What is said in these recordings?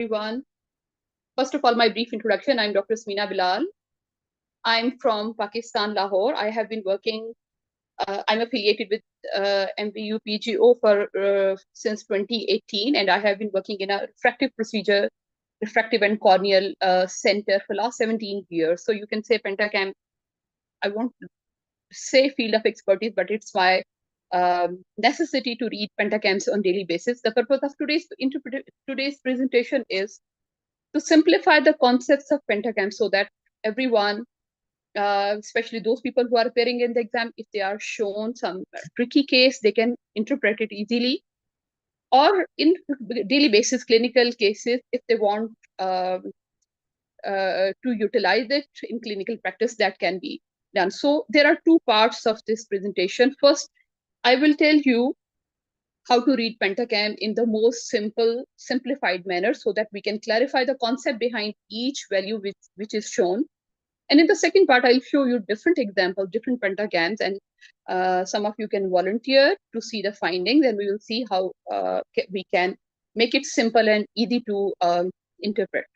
Everyone. First of all, my brief introduction. I'm Dr. Samina Bilal. I'm from Pakistan, Lahore. I have been working, I'm affiliated with MVUPGO since 2018, and I have been working in a refractive and corneal center for last 17 years. So you can say Pentacam, I won't say field of expertise, but it's my necessity to read Pentacams on daily basis. The purpose of today's presentation is to simplify the concepts of Pentacam so that everyone, especially those people who are appearing in the exam, if they are shown some tricky case, they can interpret it easily. Or in daily basis clinical cases, if they want to utilize it in clinical practice, that can be done. So there are two parts of this presentation. First, I will tell you how to read Pentacam in the most simplified manner so that we can clarify the concept behind each value which is shown. And in the second part, I'll show you different examples, different Pentacams, and some of you can volunteer to see the findings, and we will see how we can make it simple and easy to interpret.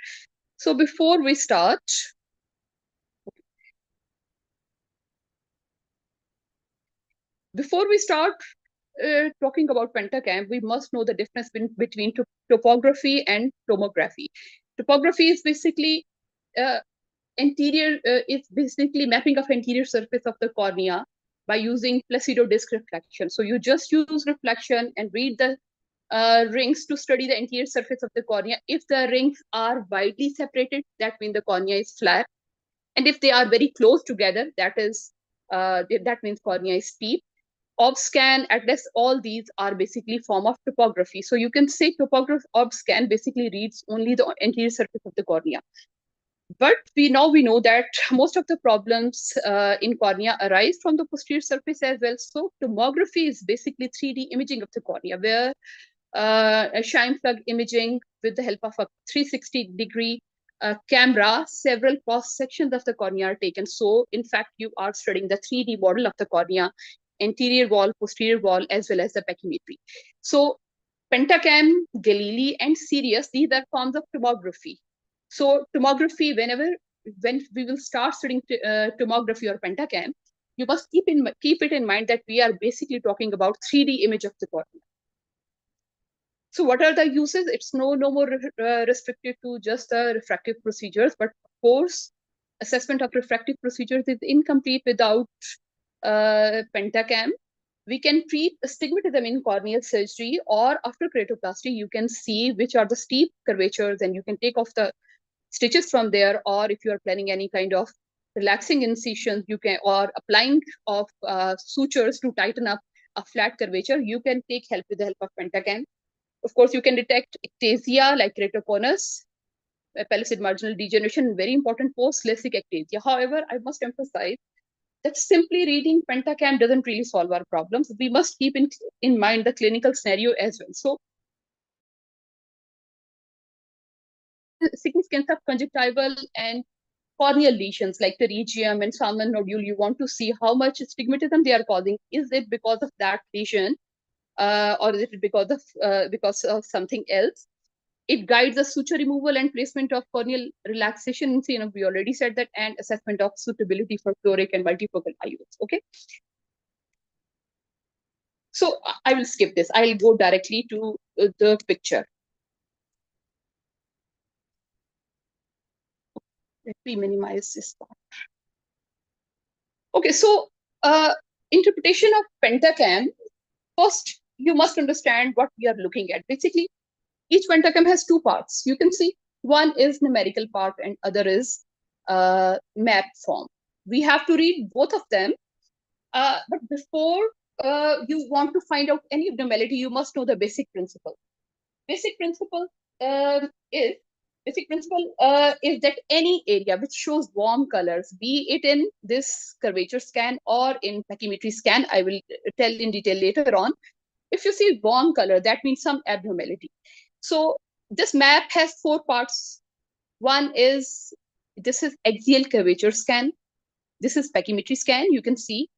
So before we start, talking about Pentacam, we must know the difference between topography and tomography. Topography is basically is basically mapping of anterior surface of the cornea by using placido disc reflection. So you just use reflection and read the rings to study the anterior surface of the cornea. If the rings are widely separated, that means the cornea is flat. And if they are very close together, that means cornea is steep. Obscan, atlas, all these are basically form of topography. So you can say obscan basically reads only the anterior surface of the cornea. But we know that most of the problems in cornea arise from the posterior surface as well. So tomography is basically 3D imaging of the cornea, where a shine plug imaging with the help of a 360-degree camera, several cross sections of the cornea are taken. So in fact, you are studying the 3D model of the cornea, anterior wall, posterior wall, as well as the Peachimetry. So Pentacam, Galili, and Sirius, these are forms of tomography. So tomography, when we will start studying tomography or Pentacam, you must keep it in mind that we are basically talking about 3D image of the cornea. So what are the uses? It's no more restricted to just the refractive procedures, but of course, assessment of refractive procedures is incomplete without Pentacam. We can treat astigmatism in corneal surgery, or after keratoplasty, you can see which are the steep curvatures, and you can take off the stitches from there. Or if you are planning any kind of relaxing incisions, you can, or applying of sutures to tighten up a flat curvature, you can take help with the help of Pentacam. Of course, you can detect ectasia like keratoconus, pellucid marginal degeneration, very important post-LASIK ectasia. However, I must emphasize that simply reading Pentacam doesn't really solve our problems. We must keep in mind the clinical scenario as well. So significance of conjunctival and corneal lesions like pterygium and Salmon nodule, you want to see how much astigmatism they are causing. Is it because of that lesion, or is it because of something else? It guides the suture removal and placement of corneal relaxation. We already said that, and assessment of suitability for toric and multifocal IOLs. Okay. So I will skip this. I'll go directly to the picture. Let me minimize this part. Okay, so interpretation of Pentacam. First, you must understand what we are looking at. Basically, each Pentacam has two parts. You can see one is numerical part and other is map form. We have to read both of them. But before you want to find out any abnormality, you must know the basic principle. Basic principle is that any area which shows warm colors, be it in this curvature scan or in Peachimetry scan, I will tell in detail later on. If you see warm color, that means some abnormality. So this map has four parts. This is axial curvature scan. This is Peachimetry scan. You can see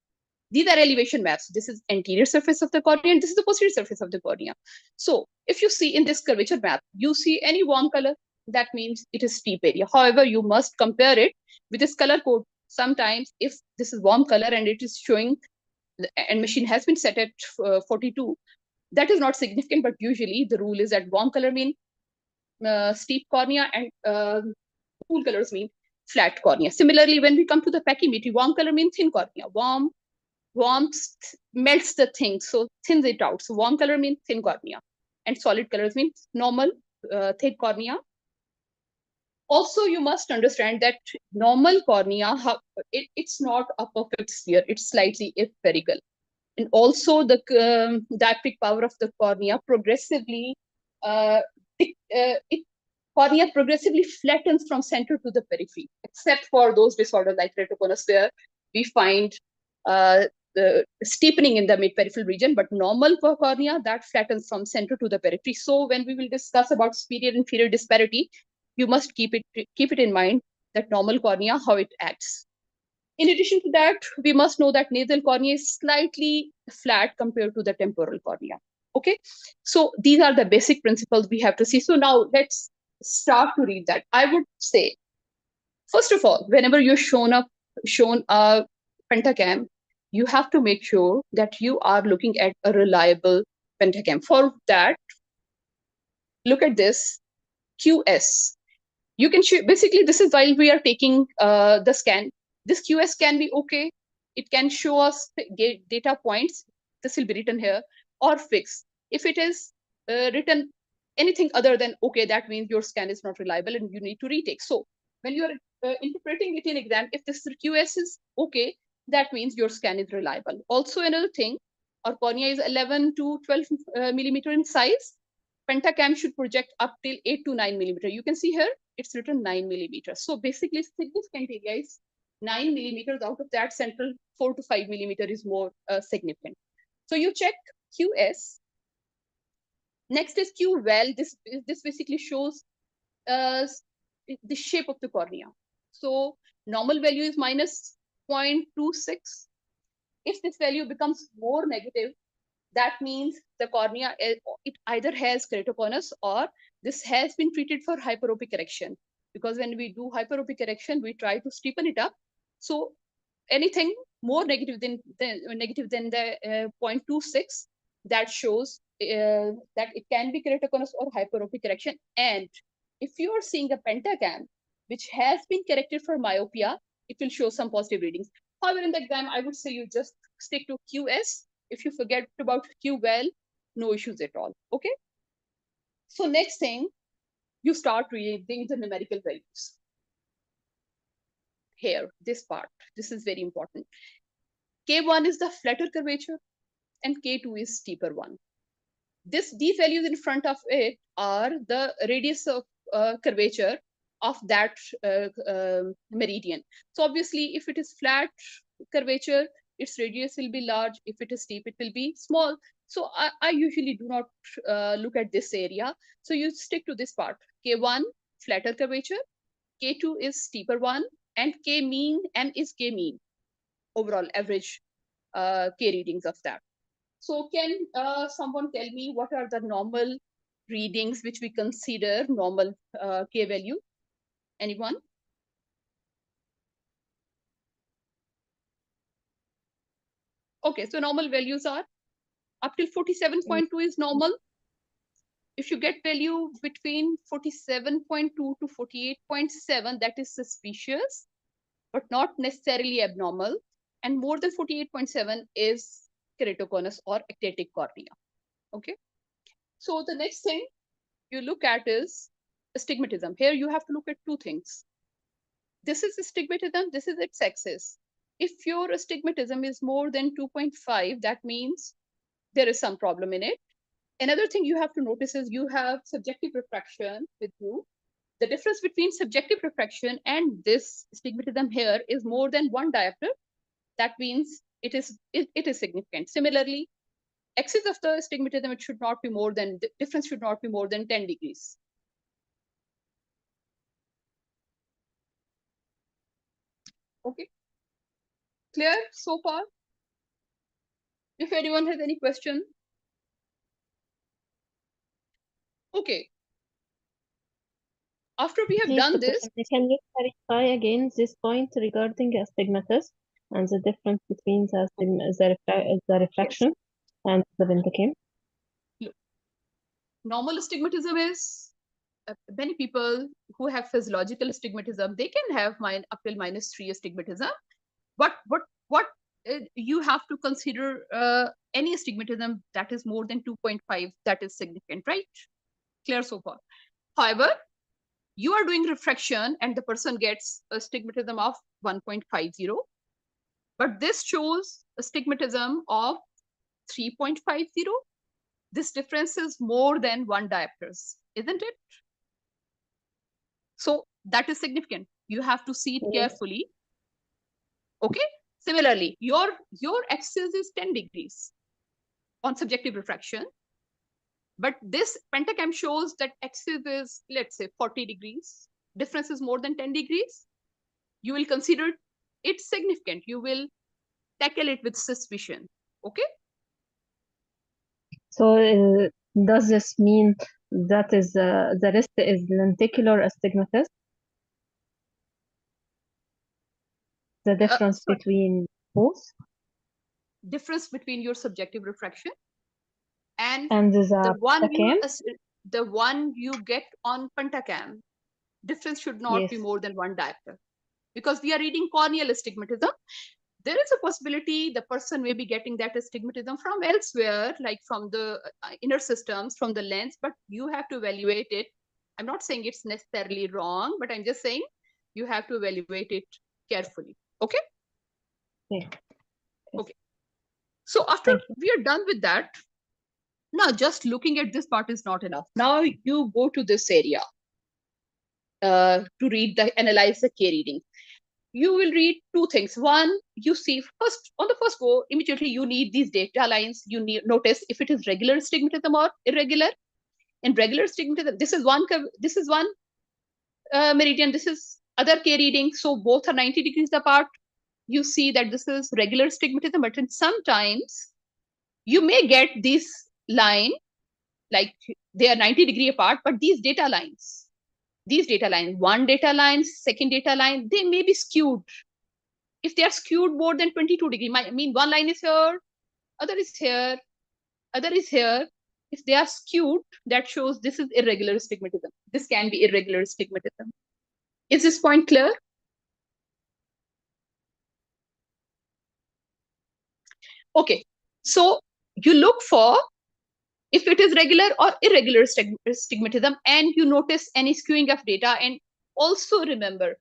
These are elevation maps. This is anterior surface of the cornea, and this is the posterior surface of the cornea. So if you see in this curvature map, you see any warm color, that means it is steep area. However, you must compare it with this color code. Sometimes if this is warm color and it is showing, and machine has been set at 42, that is not significant, but usually the rule is that warm color mean steep cornea and cool colors mean flat cornea. Similarly, when we come to the pachymetry, warm color means thin cornea. Warmth melts the thing, so thins it out. So warm color means thin cornea, and solid colors means normal thick cornea. Also, you must understand that normal cornea, it's not a perfect sphere, it's slightly spherical. And also the dioptric power of the cornea progressively, cornea progressively flattens from center to the periphery, except for those disorders like keratoconus, where we find the steepening in the mid-peripheral region, but normal cornea, that flattens from center to the periphery. So when we will discuss about superior inferior disparity, you must keep it in mind that normal cornea, how it acts. In addition to that, we must know that nasal cornea is slightly flat compared to the temporal cornea. Okay, so these are the basic principles we have to see. So now let's start to read that. I would say, first of all, whenever you're shown a pentacam, you have to make sure that you are looking at a reliable pentacam. For that, look at this QS. You can basically, this is while we are taking the scan. This QS can be okay. It can show us data points. This will be written here, or fixed. If it is written anything other than okay, that means your scan is not reliable and you need to retake. So when you are interpreting it in exam, if this QS is okay, that means your scan is reliable. Also, another thing, our cornea is 11 to 12 millimeter in size. Pentacam should project up till 8 to 9 millimeter. You can see here, it's written 9 millimeters. So basically, significant area is 9 millimeters. Out of that, central 4 to 5 millimeter is more significant. So you check QS. Next is QVAL. This basically shows the shape of the cornea. So normal value is minus 0.26. If this value becomes more negative, that means the cornea, it either has keratoconus or this has been treated for hyperopic correction. Because when we do hyperopic correction, we try to steepen it up. So anything more negative than the 0.26, that shows that it can be keratoconus or hyperopic correction. And if you are seeing a pentacam which has been corrected for myopia, it will show some positive readings. However, in the exam, I would say you just stick to QS. If you forget about QVAL, no issues at all. Okay. So next thing, you start reading the numerical values. Here, this part, this is very important. K1 is the flatter curvature and K2 is steeper one. These values in front of it are the radius of curvature of that meridian. So obviously, if it is flat curvature, its radius will be large. If it is steep, it will be small. So I usually do not look at this area. So you stick to this part. K1, flatter curvature. K2 is steeper one. And K mean, M is K mean, overall average K readings of that. So can someone tell me what are the normal readings which we consider normal K value? Anyone? Okay, so normal values are up till 47.2 is normal. If you get value between 47.2 to 48.7, that is suspicious, but not necessarily abnormal. And more than 48.7 is keratoconus or ectatic cornea. Okay. So the next thing you look at is astigmatism. Here you have to look at two things. This is astigmatism, this is its axis. If your astigmatism is more than 2.5, that means there is some problem in it. Another thing you have to notice is you have subjective refraction with you. The difference between subjective refraction and this astigmatism here is more than one diopter. That means it is significant. Similarly, axis of the astigmatism, it should not be more than, the difference should not be more than 10 degrees. Okay. Clear so far? If anyone has any question. Okay. After we have done this, can you clarify again this point regarding astigmatism and the difference between the reflection and the Pentacam? normal astigmatism is many people who have physiological astigmatism, they can have up till -3 astigmatism. But what you have to consider any astigmatism that is more than 2.5, that is significant, right? Clear so far. However, you are doing refraction and the person gets astigmatism of 1.50, but this shows astigmatism of 3.50. This difference is more than 1 diopters, isn't it? So that is significant. You have to see it carefully. Okay. Similarly, your axis is 10 degrees on subjective refraction, but this Pentacam shows that axis is, let's say, 40 degrees. Difference is more than 10 degrees. You will consider it significant. You will tackle it with suspicion. Okay. So does this mean that is the rest is lenticular astigmatism? The difference between both? Difference between your subjective refraction and the one you get on Pentacam. Difference should not be more than 1 diopter, because we are reading corneal astigmatism. There is a possibility the person may be getting that astigmatism from elsewhere, like from the inner systems, from the lens, but you have to evaluate it. I'm not saying it's necessarily wrong, but I'm just saying you have to evaluate it carefully. Okay? Yeah. Okay. So after we are done with that, now just looking at this part is not enough. Now you go to this area to analyze the K reading. You will read two things. One, you see on the first go, immediately you need these data lines. You notice if it is regular astigmatism or irregular. In regular astigmatism, this is one meridian, this is other K reading. So both are 90 degrees apart. You see that this is regular astigmatism, but sometimes you may get this line, like they are 90 degree apart, but these data lines, one data line, second data line, they may be skewed. If they are skewed more than 22 degree, I mean, one line is here, other is here, other is here. If they are skewed, that shows this is irregular astigmatism. This can be irregular astigmatism. Is this point clear? Okay. So you look for if it is regular or irregular astigmatism, and you notice any skewing of data. And also remember,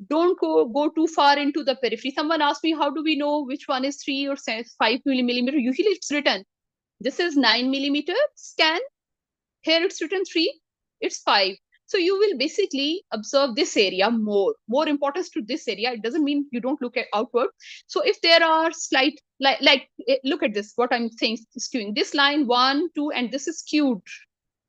don't go too far into the periphery. Someone asked me, how do we know which one is 3 or 5 millimeter? Usually it's written, this is 9 millimeter scan. Here it's written 3, it's 5. So you will basically observe this area more importance to this area. It doesn't mean you don't look at outward. So if there are slight, like look at this, what I'm saying, skewing this line 1, 2, and this is skewed,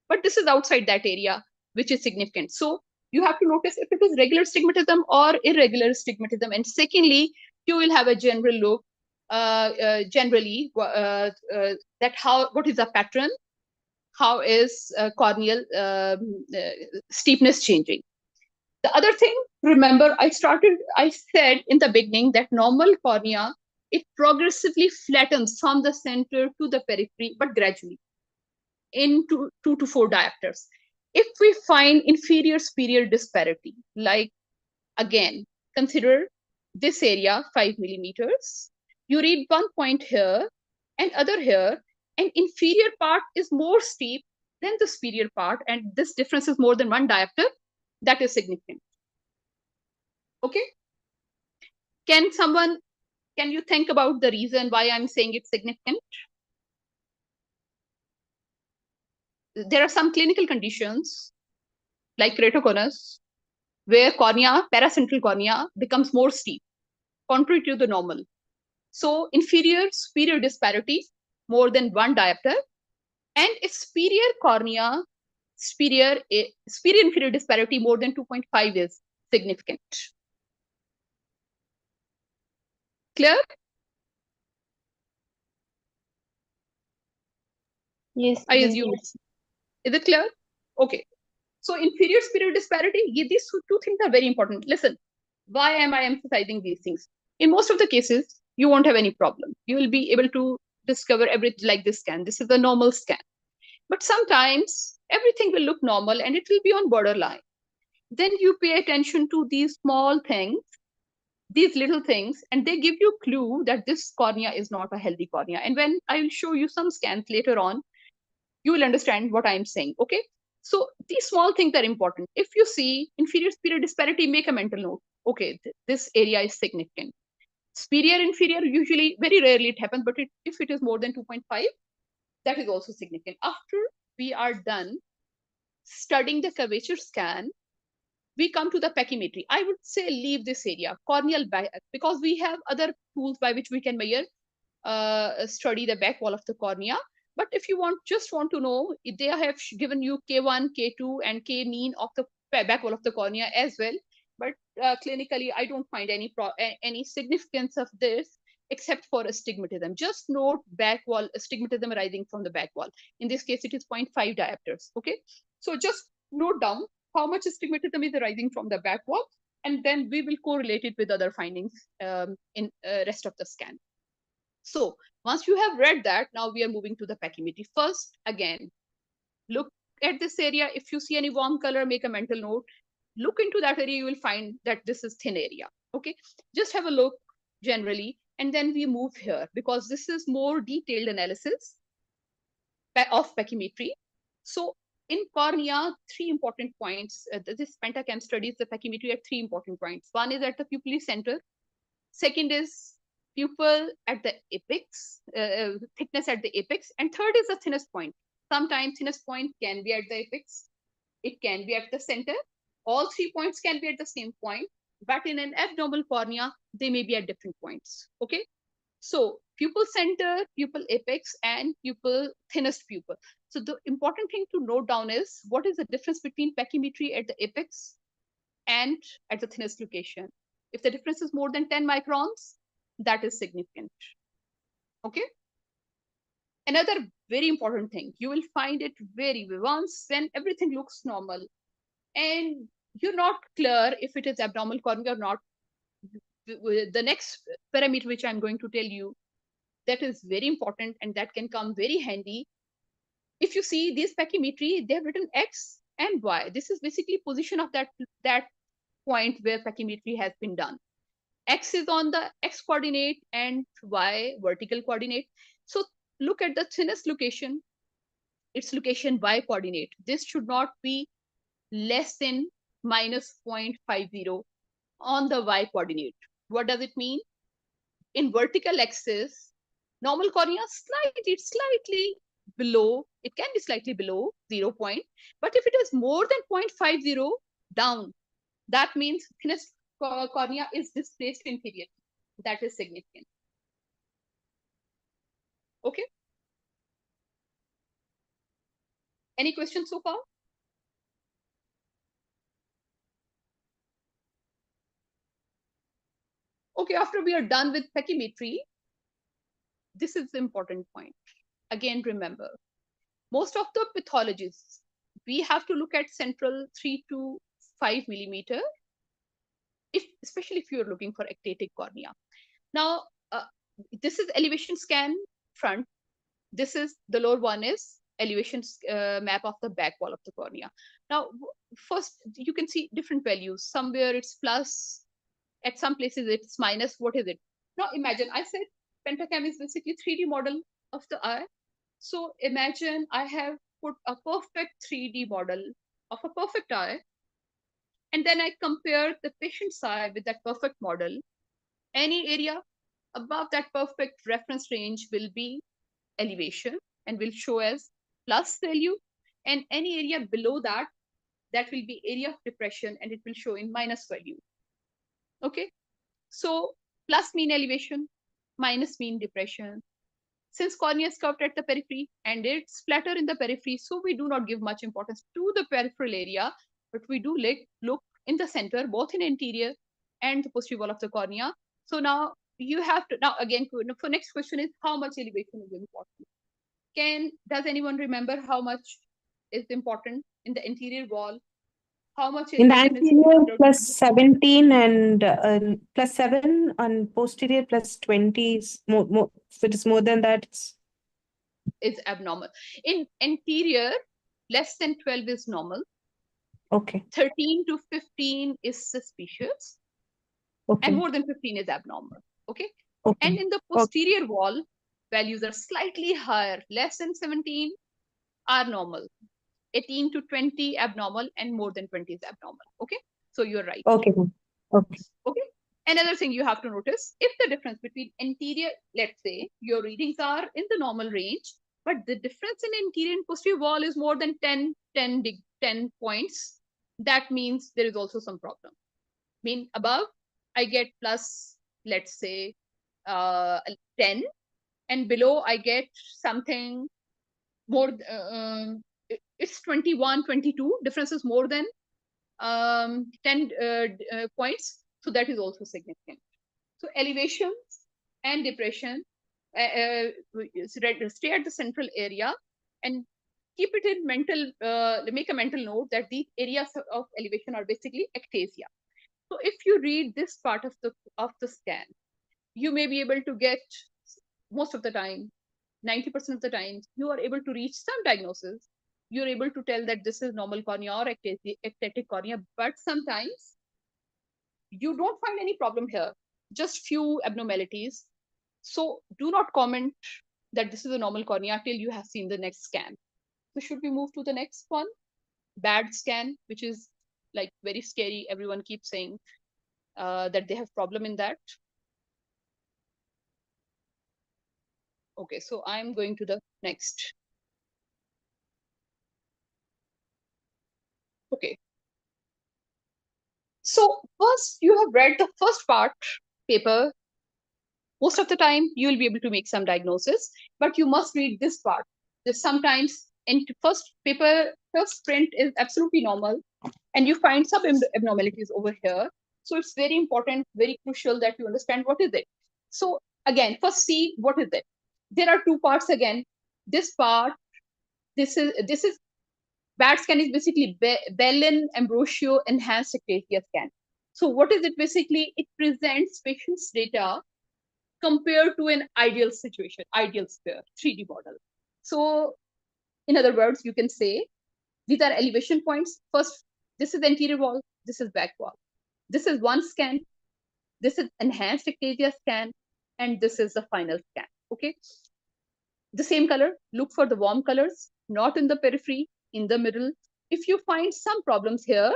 but this is outside that area, which is significant. So you have to notice if it is regular astigmatism or irregular astigmatism. And secondly, you will have a general look, generally, what is the pattern? How is corneal steepness changing? The other thing, remember, I said in the beginning that normal cornea, it progressively flattens from the center to the periphery, but gradually in 2 to 4 diopters. If we find inferior superior disparity, like again, consider this area 5 millimeters, you read one point here and other here, and inferior part is more steep than the superior part, and this difference is more than 1 diopter, that is significant. Okay. Can you think about the reason why I'm saying it's significant? There are some clinical conditions like keratoconus where paracentral cornea becomes more steep, contrary to the normal. So inferior superior disparity more than 1 diopter, and if superior cornea, superior inferior disparity more than 2.5 is significant. Clear? Yes, I yes. assume it's, is it clear? Okay. So inferior superior disparity, these two things are very important. Listen, why am I emphasizing these things? In most of the cases, you won't have any problem. You will be able to discover everything like this scan. This is a normal scan. But sometimes everything will look normal and it will be on borderline. Then you pay attention to these small things, these little things, and they give you a clue that this cornea is not a healthy cornea. And when I will show you some scans later on, you will understand what I'm saying. Okay. So these small things are important. If you see inferior superior disparity, make a mental note. Okay, this area is significant. Superior inferior, usually very rarely it happens, but if it is more than 2.5, that is also significant. After we are done studying the curvature scan, we come to the pachymetry. I would say leave this area, corneal back, because we have other tools by which we can measure, study the back wall of the cornea. But if you just want to know, they have given you K1, K2, and K mean of the back wall of the cornea as well. But clinically, I don't find any significance of this except for astigmatism. Just note back wall astigmatism arising from the back wall. In this case, it is 0.5 diopters. Okay, so just note down how much astigmatism is arising from the back wall, and then we will correlate it with other findings in rest of the scan. So once you have read that, now we are moving to the pachymetry. First, again, look at this area. If you see any warm color, make a mental note. Look into that area, you will find that this is thin area. Okay, just have a look generally, and then we move here because this is more detailed analysis of pachymetry. So in cornea, three important points. This Pentacam studies the pachymetry at three important points. One is at the pupillary center. Second is pupil at the apex, thickness at the apex. And third is the thinnest point. Sometimes thinnest point can be at the apex. It can be at the center. All 3 points can be at the same point. But in an abnormal cornea, they may be at different points. Okay. So pupil center, pupil apex, and pupil thinnest pupil. So the important thing to note down is what is the difference between pachymetry at the apex and at the thinnest location. If the difference is more than 10 microns, that is significant. Okay. Another very important thing, you will find it very once when everything looks normal and you're not clear if it is abnormal cornea or not. The next parameter which I'm going to tell you, that is very important and that can come very handy. If you see this pachymetry, they have written X and Y. This is basically position of that point where pachymetry has been done. X is on the X coordinate and Y vertical coordinate. So look at the thinnest location, its location Y coordinate. This should not be less than minus 0.50 on the Y coordinate. What does it mean? In vertical axis, normal cornea slightly below, it can be slightly below 0 point, but if it is more than 0.50 down, that means thinnest cornea is displaced inferior. That is significant. Okay. Any questions so far? Okay, after we are done with pachymetry, this is the important point. Again, remember, most of the pathologists, we have to look at central 3 to 5 millimeter, especially if you're looking for ectatic cornea. Now, this is elevation scan front. This is the lower one is elevation map of the back wall of the cornea. Now, first, you can see different values. Somewhere it's plus, at some places it's minus. What is it? Now, imagine I said Pentacam is basically 3D model of the eye. So imagine I have put a perfect 3D model of a perfect eye, and then I compare the patient's eye with that perfect model. Any area above that perfect reference range will be elevation and will show as plus value, and any area below that, that will be area of depression and it will show in minus value. Okay, so plus mean elevation, minus mean depression. Since cornea is curved at the periphery and it's flatter in the periphery, so we do not give much importance to the peripheral area, but we do look in the center, both in anterior and the posterior wall of the cornea. So now you have to, now again, for next question is how much elevation is important. Does anyone remember how much is important in the anterior wall? How much In the elevation is anterior considered? plus 17 and plus 7, and posterior plus 20 is more. If it is more than that, it's Is abnormal. In anterior, less than 12 is normal. okay. 13 to 15 is suspicious. Okay. And more than 15 is abnormal. Okay. Okay. And in the posterior wall, values are slightly higher. Less than 17 are normal. 18 to 20 abnormal, and more than 20 is abnormal. Okay. So you're right. Okay. Okay. Okay. Another thing you have to notice, if the difference between anterior, let's say your readings are in the normal range, but the difference in anterior and posterior wall is more than 10 points, that means there is also some problem. Above, I get plus, let's say, 10, and below I get something more, it's 21, 22, difference is more than 10 points. So that is also significant. So elevations and depression, stay at the central area and keep it in mental, make a mental note that these areas of elevation are basically ectasia. So if you read this part of the scan, you may be able to get, most of the time, 90% of the time, you are able to reach some diagnosis. You're able to tell that this is normal cornea or ectatic cornea, but sometimes you don't find any problem here, just few abnormalities. So do not comment that this is a normal cornea till you have seen the next scan. So should we move to the next one? Bad scan, which is like very scary. Everyone keeps saying that they have problem in that. Okay, so I'm going to the next. Okay. So first, you have read the first part paper. Most of the time, you will be able to make some diagnosis, but you must read this part. This sometimes in first paper, first print is absolutely normal, and you find some abnormalities over here. So it's very important, very crucial that you understand what is it. So again, first see what is it. There are two parts again. This part, this is bad scan is basically Bellin-Ambrosio enhanced ectasia scan. So what is it basically? It presents patient's data compared to an ideal situation, ideal sphere, 3D model. So in other words, you can say these are elevation points. First, this is anterior wall, this is back wall. This is one scan, this is enhanced ectasia scan, and this is the final scan. Okay. The same color, look for the warm colors, not in the periphery, in the middle. If you find some problems here,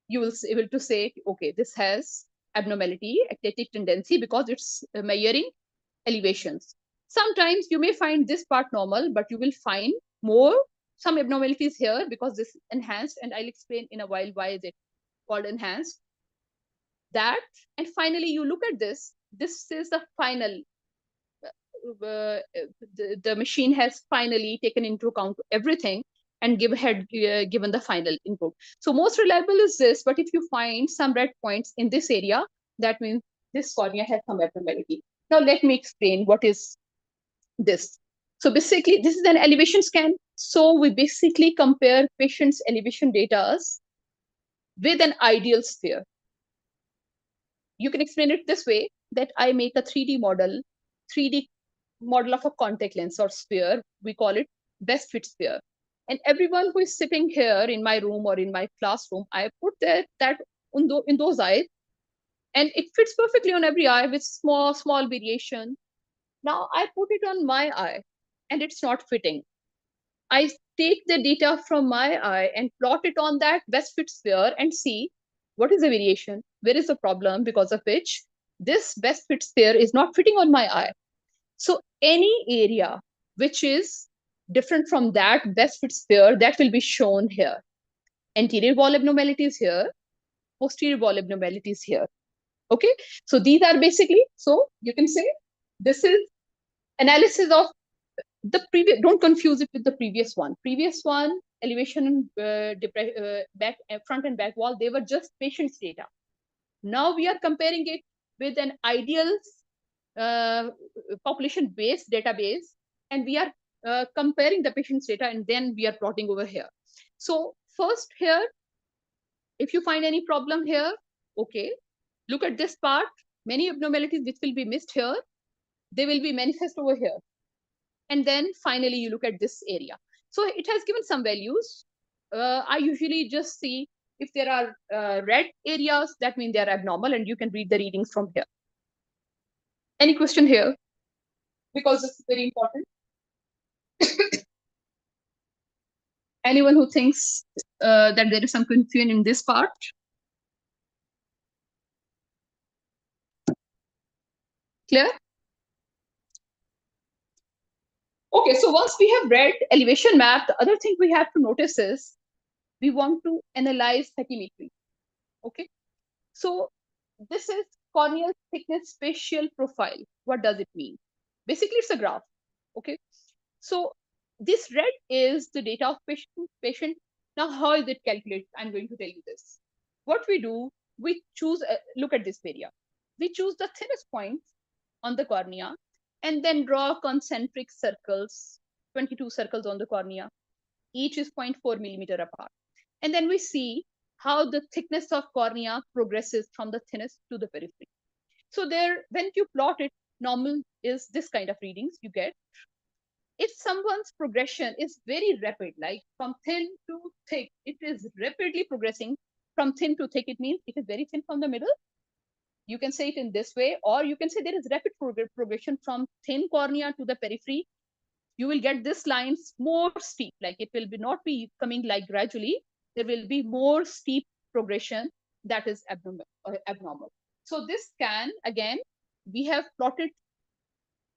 you will be able to say, okay, this has abnormality, ectatic tendency, because it's measuring elevations. Sometimes you may find this part normal, but you will find some abnormalities here because this is enhanced, and I'll explain in a while why is it called enhanced. That, and finally you look at this. This is the final. The machine has finally taken into account everything and given the final input. So most reliable is this, but if you find some red points in this area, that means this cornea has some abnormality. Now let me explain what is this. So basically, this is an elevation scan. So we basically compare patient's elevation data with an ideal sphere. You can explain it this way, that I make a 3D model of a contact lens or sphere. We call it best fit sphere. And everyone who is sitting here in my room or in my classroom, I put that in those eyes, and it fits perfectly on every eye with small variation. Now I put it on my eye and it's not fitting. I take the data from my eye and plot it on that best fit sphere and see what is the variation, where is the problem because of which this best fit sphere is not fitting on my eye. So any area which is different from that best fit sphere, that will be shown here. Anterior wall abnormalities here, posterior wall abnormalities here. Okay, so these are basically, so you can say this is analysis of the previous. Don't confuse it with the previous one. Previous one, elevation, back, front and back wall, they were just patient's data. Now we are comparing it with an ideal population-based database, and we are comparing the patient's data, and then we are plotting over here. So first here, if you find any problem here, okay, look at this part. Many abnormalities which will be missed here, they will be manifest over here. And then finally, you look at this area. So it has given some values. I usually just see if there are red areas, that means they are abnormal, and you can read the readings from here. Any question here? Because it's very important. Anyone who thinks that there is some confusion in this part? Clear? Okay, so once we have read elevation map, the other thing we have to notice is we want to analyze Peachimetry. Okay, so this is corneal thickness spatial profile. What does it mean? Basically, it's a graph. Okay, so this red is the data of patient. Now, how is it calculated? I'm going to tell you this. What we do, we choose, look at this area. We choose the thinnest point on the cornea and then draw concentric circles, 22 circles on the cornea. Each is 0.4 millimeter apart. And then we see how the thickness of cornea progresses from the thinnest to the periphery. So there, when you plot it, normal is this kind of readings you get. If someone's progression is very rapid, like from thin to thick, it is rapidly progressing from thin to thick, it means it is very thin from the middle. You can say it in this way, or you can say there is rapid progression from thin cornea to the periphery. You will get this lines more steep, like it will be not be coming like gradually. There will be more steep progression that is abnormal. So this scan, again, we have plotted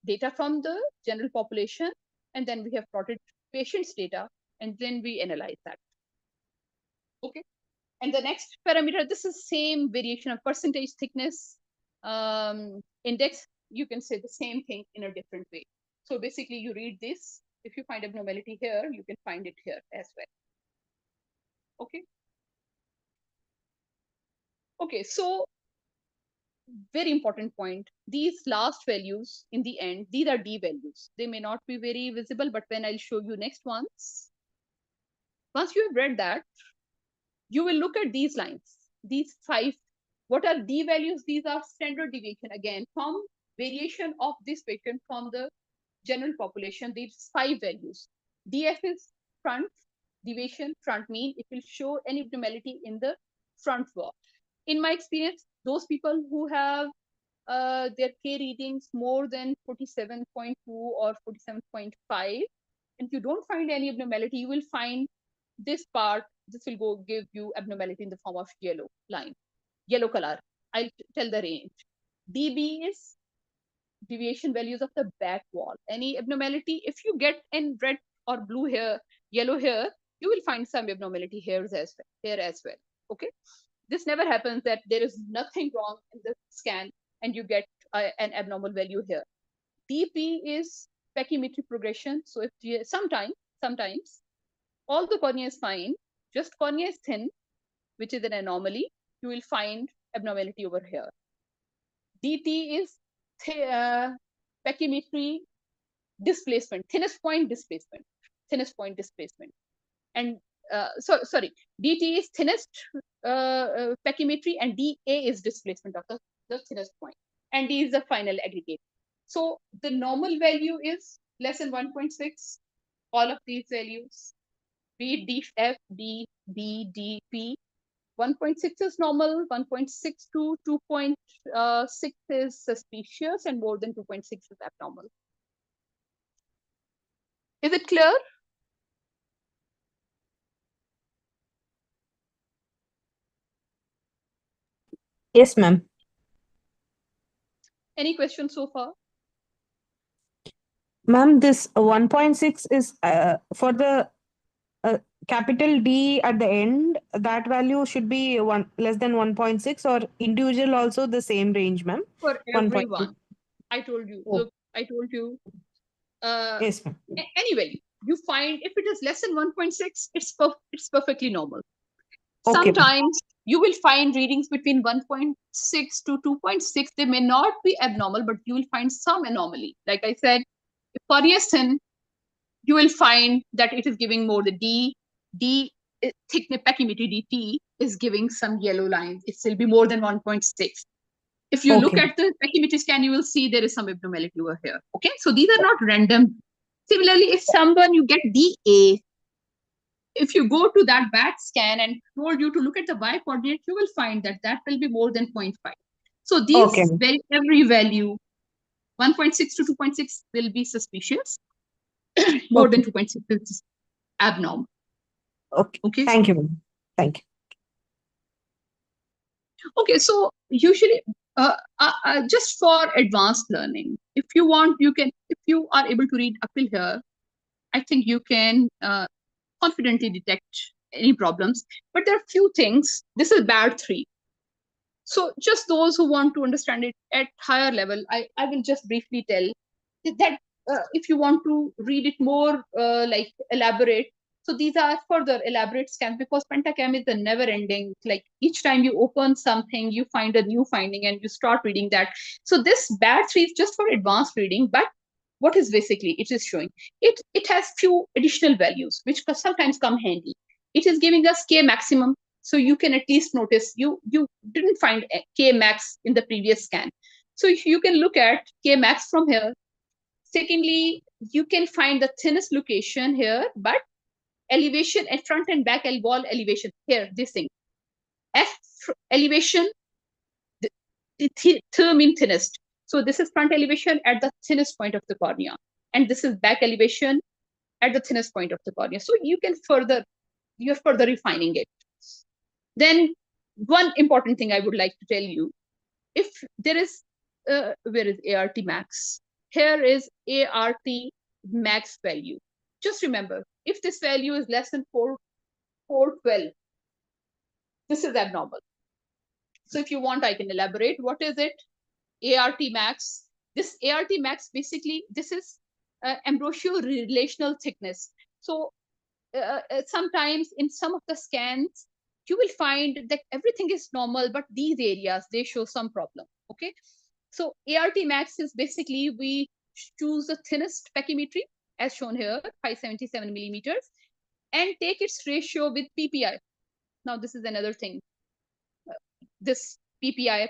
data from the general population, and then we have plotted patient's data, and then we analyze that. Okay. And the next parameter, this is same variation of percentage thickness index. You can say the same thing in a different way. So basically, you read this. If you find abnormality here, you can find it here as well. Okay. Okay, so very important point. These last values in the end, these are D values. They may not be very visible, but when I'll show you next once you have read that, you will look at these lines, these 5. What are D values? These are standard deviation, again, from variation of this patient from the general population. These 5 values. DF is front, deviation, front mean. It will show any abnormality in the front wall. In my experience, those people who have their K readings more than 47.2 or 47.5, and you don't find any abnormality, you will find this part. This will go give you abnormality in the form of yellow line, yellow color. I'll tell the range. DB is deviation values of the back wall. Any abnormality, if you get in red or blue here, yellow here, you will find some abnormality here as well. Okay. This never happens that there is nothing wrong in the scan and you get an abnormal value here. DP is Peachimetry progression. So if sometimes all the cornea is fine, just cornea is thin, which is an anomaly, you will find abnormality over here. DT is Peachimetry displacement, thinnest point displacement. And sorry, DT is thinnest Peachimetry, and DA is displacement of the thinnest point. And D is the final aggregate. So the normal value is less than 1.6. All of these values, be it DF, D, B, D, P. 1.6 is normal, 1.6 to 2.6 is suspicious, and more than 2.6 is abnormal. Is it clear? Yes, ma'am. Any questions so far? Ma'am, this 1.6 is for the capital D at the end, that value should be less than 1.6, or individual also the same range, ma'am? For everyone. I told you. Oh. Look, I told you. Yes, ma'am. Anyway, you find if it is less than 1.6, it's perfectly normal. Okay. Sometimes you will find readings between 1.6 to 2.6. They may not be abnormal, but you will find some anomaly. Like I said, if cornea is thin, you will find that it is giving more the D thickness pachymetry DT is giving some yellow lines. It will be more than 1.6. If you look at the pachymetry scan, you will see there is some abnormality over here. Okay, so these are not random. Similarly, if someone you get DA, if you go to that BAT scan and told you to look at the Y coordinate, you will find that that will be more than 0.5. So these every value 1.6 to 2.6 will be suspicious. More than 2.6 is abnormal. Okay. Thank you. Thank you. Okay, so usually just for advanced learning, if you want, you can, if you are able to read up till here, I think you can confidently detect any problems. But there are few things. This is bad 3. So just those who want to understand it at higher level, I will just briefly tell that if you want to read it more like elaborate, so these are further elaborate scans, because Pentacam is a never ending, like each time you open something, you find a new finding and you start reading that. So this bad 3 is just for advanced reading, but what is basically it is showing? It has few additional values which sometimes come handy. It is giving us K maximum. So you can at least notice you didn't find K max in the previous scan. So you can look at K max from here. Secondly, you can find the thinnest location here, but elevation at front and back wall elevation here, this thing. F elevation, the mean thinnest. So this is front elevation at the thinnest point of the cornea. And this is back elevation at the thinnest point of the cornea. So you can you're further refining it. Then one important thing I would like to tell you, if there is, where is ART max? Here is ART max value. Just remember, if this value is less than 412, this is abnormal. So if you want, I can elaborate. What is it? ART max. This ART max, basically, this is ambrosial relational thickness. So sometimes in some of the scans, you will find that everything is normal, but these areas, they show some problem. Okay. So ART max is basically, we choose the thinnest pachymetry as shown here, 577 millimeters, and take its ratio with PPI. Now, this is another thing. This PPI,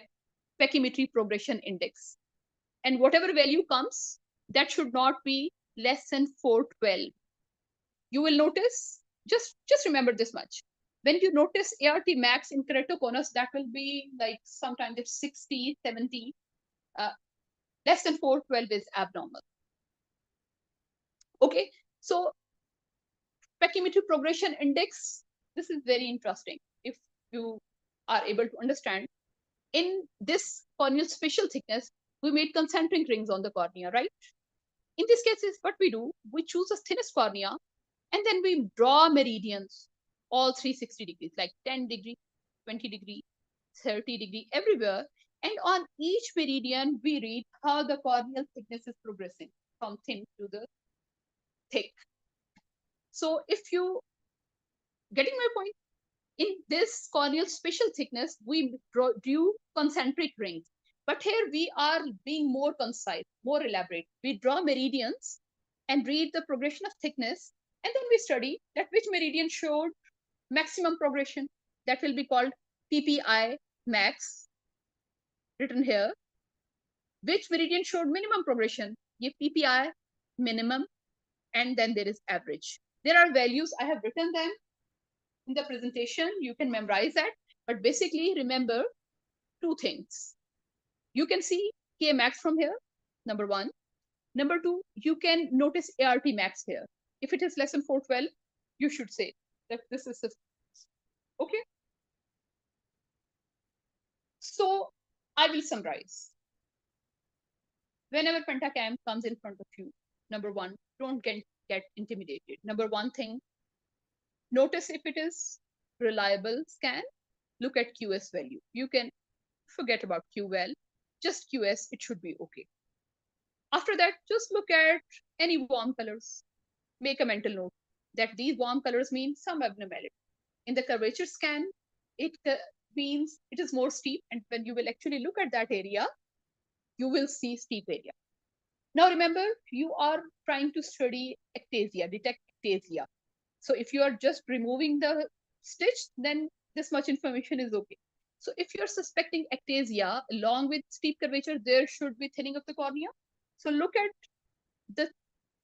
pachymetry progression index. And whatever value comes, that should not be less than 412. You will notice, just remember this much. When you notice ART max in keratoconus, that will be like sometimes it's 60, 70. Less than 412 is abnormal. Okay, so pachymetry progression index, this is very interesting. If you are able to understand, in this corneal spatial thickness, we made concentric rings on the cornea, right? In this case, is what we do, we choose the thinnest cornea, and then we draw meridians, all 360 degrees, like 10 degree, 20 degree, 30 degree, everywhere. And on each meridian, we read how the corneal thickness is progressing from thin to the thick. So if you getting my point, in this corneal spatial thickness, we drew concentric rings. But here we are being more concise, more elaborate. We draw meridians and read the progression of thickness. And then we study that which meridian showed maximum progression. That will be called PPI max, written here. Which meridian showed minimum progression? Ye PPI minimum, and then there is average. There are values, I have written them in the presentation. You can memorize that. But basically, remember 2 things. You can see K max from here, number 1. Number 2, you can notice ART max here. If it is less than 412, you should say that this is okay. So I will summarize. Whenever Pentacam comes in front of you, number 1, don't get intimidated. Number 1 thing, notice if it is reliable scan, look at QS value. You can forget about QL, just QS, it should be okay. After that, just look at any warm colors. Make a mental note that these warm colors mean some abnormality. In the curvature scan, it means it is more steep, and when you will actually look at that area, you will see steep area. Now remember, you are trying to study ectasia, detect ectasia. So if you are just removing the stitch, then this much information is okay. So if you're suspecting ectasia along with steep curvature, there should be thinning of the cornea. So look at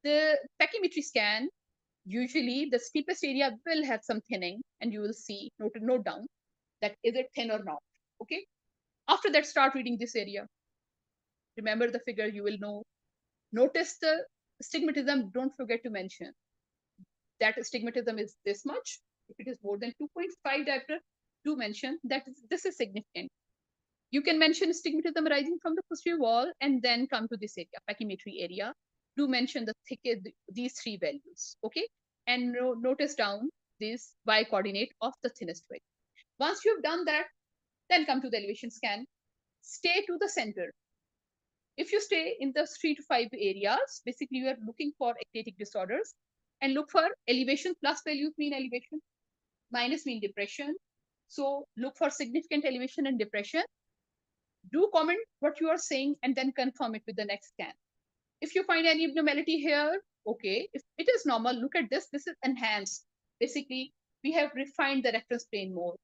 the pachymetry scan. Usually the steepest area will have some thinning, and you will see, note down that is it thin or not. Okay. After that, start reading this area. Remember the figure, you will know. Notice the stigmatism. Don't forget to mention that stigmatism is this much. If it is more than 2.5 diopter, do mention that this is significant. You can mention stigmatism arising from the posterior wall and then come to this area, pachymetry area. Do mention these three values, okay? And notice down this y coordinate of the thinnest value. Once you've done that, then come to the elevation scan. Stay to the center. If you stay in the 3 to 5 areas, basically you are looking for ectatic disorders, and look for elevation plus values mean elevation, minus mean depression. So look for significant elevation and depression. Do comment what you are saying and then confirm it with the next scan. If you find any abnormality here, okay. If it is normal, look at this. This is enhanced. Basically, we have refined the reference plane more.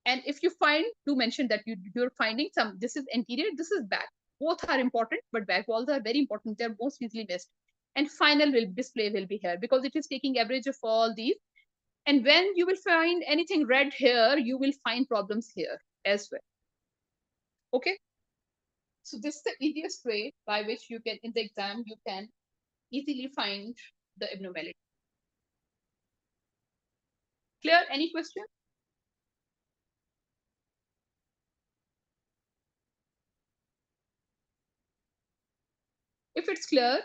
And if you find, do mention that you're finding some, this is anterior, this is back. Both are important, but back walls are very important. They're most easily missed. And final display will be here because it is taking average of all these. And when you will find anything red here, you will find problems here as well. Okay. So this is the easiest way by which you can, in the exam, you can easily find the abnormality. Clear? Any question? If it's clear,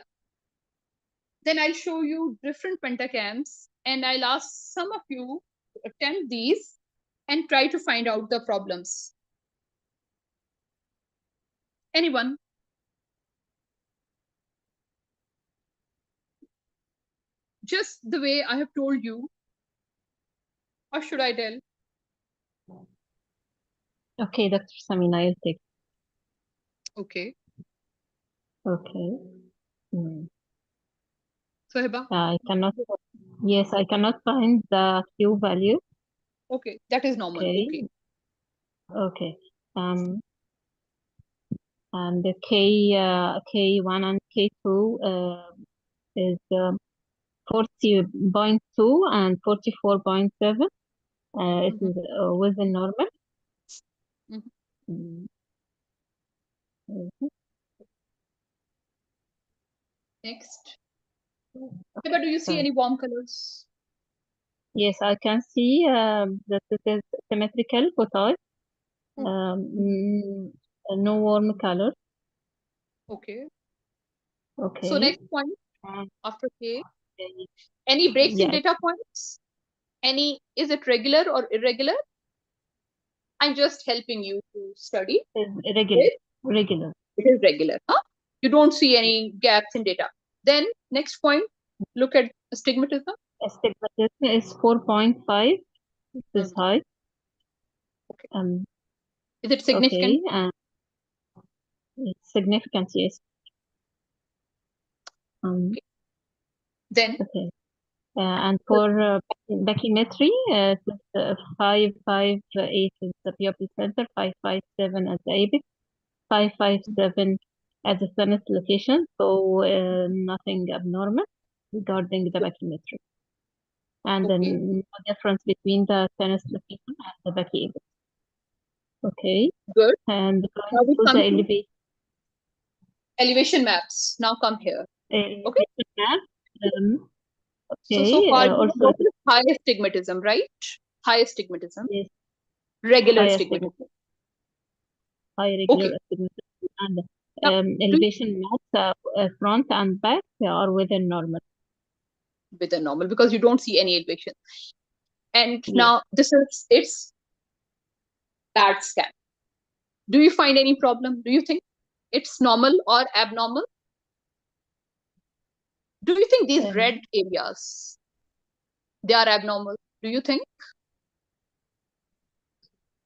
then I'll show you different pentacams, and I'll ask some of you to attempt these and try to find out the problems. Anyone? Just the way I have told you, or should I tell? Okay, Dr. Samina, I'll take. Okay. Okay. So Heba? I cannot, yes, I cannot find the Q value. Okay, that is normal. Okay. Okay. Okay. And the K1 and K2 is 40.2 and 44.7. It is within normal. Next. Okay. Heba, do you see any warm colors? Yes, I can see that it is symmetrical photo. No warm color. Okay. Okay. So next point after K. Any breaks in data points? Is it regular or irregular? I'm just helping you to study. Regular. It is regular. Huh? You don't see any gaps in data. Then next point, look at astigmatism. Astigmatism is 4.5. This is high. Okay. Is it significant? Okay. It's significant, yes. Okay. Then. Okay. And for Peachimetry, 558 is the pupil center, 557 at the apex, 557 at the sinus location. So nothing abnormal regarding the Peachimetry. And then no difference between the sinus location and the Peachi apex. Okay. Good. And now we come the elevation maps. Now come here. Okay. Map, okay. So far, also high astigmatism, right? High astigmatism. Yes. Regular astigmatism. High regular astigmatism. And elevation maps, front and back, are within normal. Within normal, because you don't see any elevation. And now this is its bad scan. Do you find any problem? Do you think it's normal or abnormal? Do you think these red areas, they are abnormal? Do you think?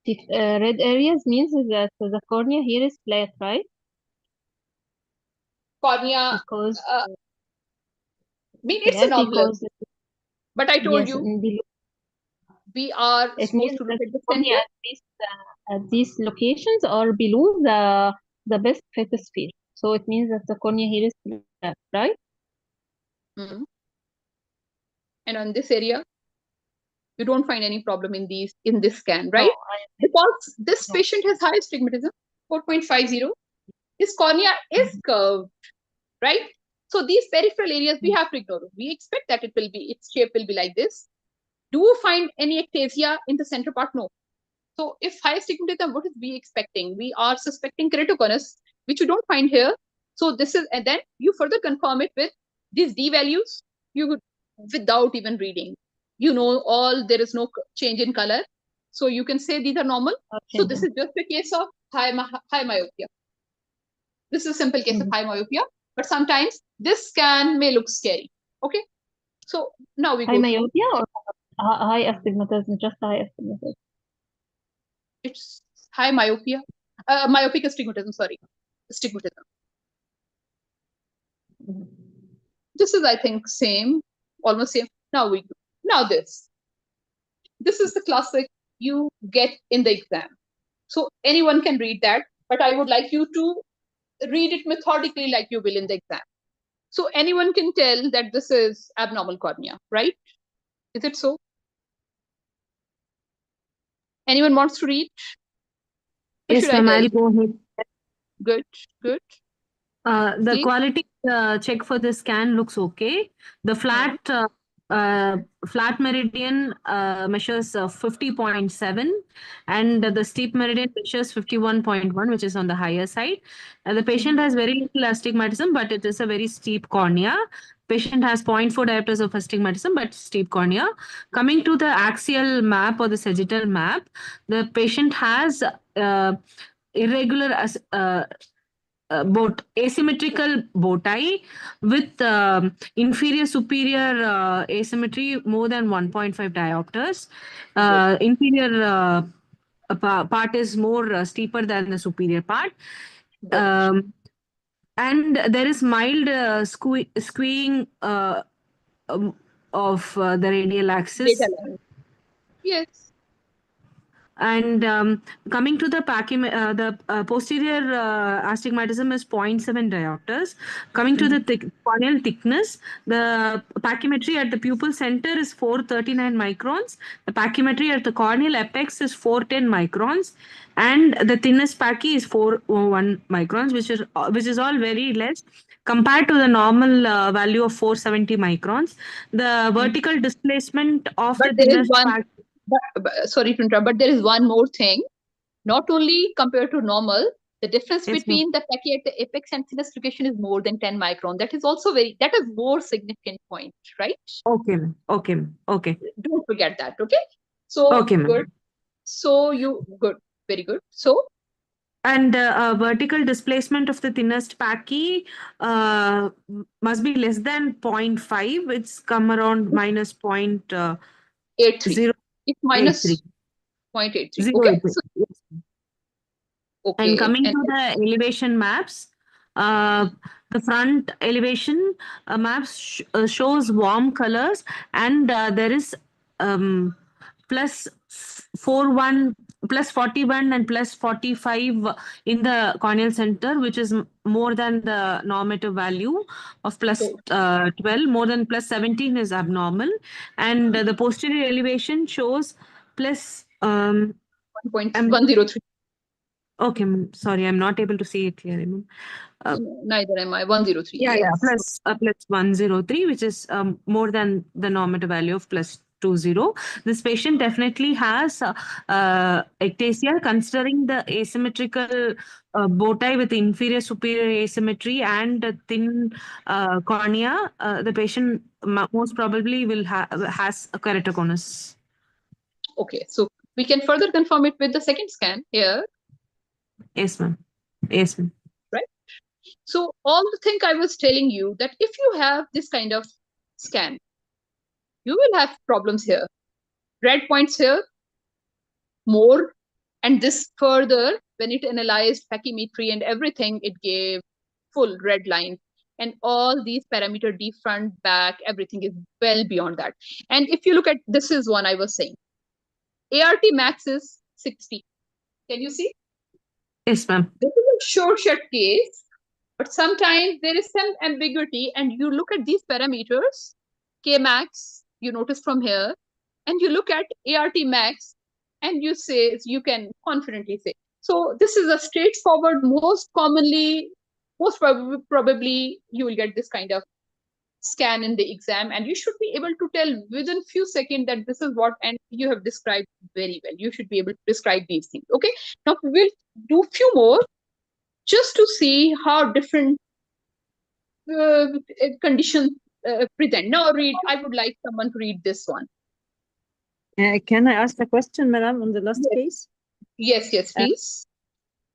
Red areas means that the cornea here is flat, right? cornea, Because it's yeah, anomalous. because But I told yes, you, in the, we are it supposed means to look that at the cornea center. at these locations are below the best fit sphere. So it means that the cornea here is flat, right? Mhm. And on this area, you don't find any problem in this scan, right? No, Because this no. patient has high astigmatism, 4.50. His cornea is curved, right? So these peripheral areas we have to ignore. We expect that its shape will be like this. Do you find any ectasia in the center part? No. So if high astigmatism, what is we expecting? We are suspecting keratoconus, which you don't find here. So this is, and then you further confirm it with these D values. You would, without even reading, there is no change in color. So you can say these are normal. So this is just a case of high myopia. This is a simple case of high myopia, but sometimes this scan may look scary. Okay. So now we High go. myopia or high astigmatism, just high astigmatism. It's high myopia, myopic astigmatism. Sorry, astigmatism. This is, I think, same, almost same. Now this is the classic you get in the exam. So anyone can read that, but I would like you to read it methodically like you will in the exam. So anyone can tell that this is abnormal cornea, right? Is it so? Anyone wants to read? Or Yes, should I ma'am, tell? I'll go ahead. Good. The Please. quality check for the scan looks okay. The flat meridian measures 50.7, and the steep meridian measures 51.1, which is on the higher side. The patient has very little astigmatism, but it is a very steep cornea. Patient has 0.4 diopters of astigmatism, but steep cornea. Coming to the axial map or the sagittal map, the patient has irregular asymmetrical bow tie with inferior superior asymmetry more than 1.5 diopters. Inferior part is more steeper than the superior part. And there is mild squeeing of the radial axis. Data line. Yes. And coming to the posterior astigmatism is 0.7 diopters. Coming to the corneal thickness, the pachymetry at the pupil center is 439 microns. The pachymetry at the corneal apex is 410 microns, and the thinnest pachy is 401 microns, which is all very less compared to the normal value of 470 microns. The vertical displacement of But the there is thinnest one. pachy. Sorry to interrupt, but there is one more thing. Not only compared to normal, the difference Yes, ma'am. between the pachy at the apex and thinnest location is more than 10 micron. That is more significant point, right? Okay, ma'am. Okay, ma'am. Okay. Don't forget that. Okay. So Okay, ma'am. good. So good. Very good. So And vertical displacement of the thinnest pachy must be less than 0.5. It's come around minus 0.083. 83. It's minus 0.83. Okay. So, And okay. coming And to the elevation maps, the front elevation maps shows warm colors, and there is plus 41, plus 41, and plus 45 in the corneal center, which is more than the normative value of plus 12. More than plus 17 is abnormal, and the posterior elevation shows plus 1.103. Okay, sorry, I'm not able to see it clearly, ma'am. Neither am I. 103. Yeah, Yes. plus 103, which is more than the normative value of plus 20. This patient definitely has ectasia, considering the asymmetrical bow tie with inferior superior asymmetry and a thin cornea. The patient most probably has a keratoconus. Okay. So we can further confirm it with the second scan here. Yes, ma'am. Yes, ma'am. Right. So all the thing I was telling you, that if you have this kind of scan, you will have problems here. Red points here, more, and this further, when it analyzed pachymetry and everything, it gave full red line. And all these parameter, D, front, back, everything is well beyond that. And if you look at, this is one I was saying, ART max is 60. Can you see? Yes, ma'am. This is a sure shot case, but sometimes there is some ambiguity, and you look at these parameters, K max, you notice from here, and you look at ART max, and you say, you can confidently say. So this is a straightforward, most probably you will get this kind of scan in the exam, and you should be able to tell within few seconds that this is what, and you have described very well. You should be able to describe these things. Okay, now we'll do few more just to see how different conditions present. Now I would like someone to read this one. Can I ask a question, madam, on the last Yes. case? Yes, please.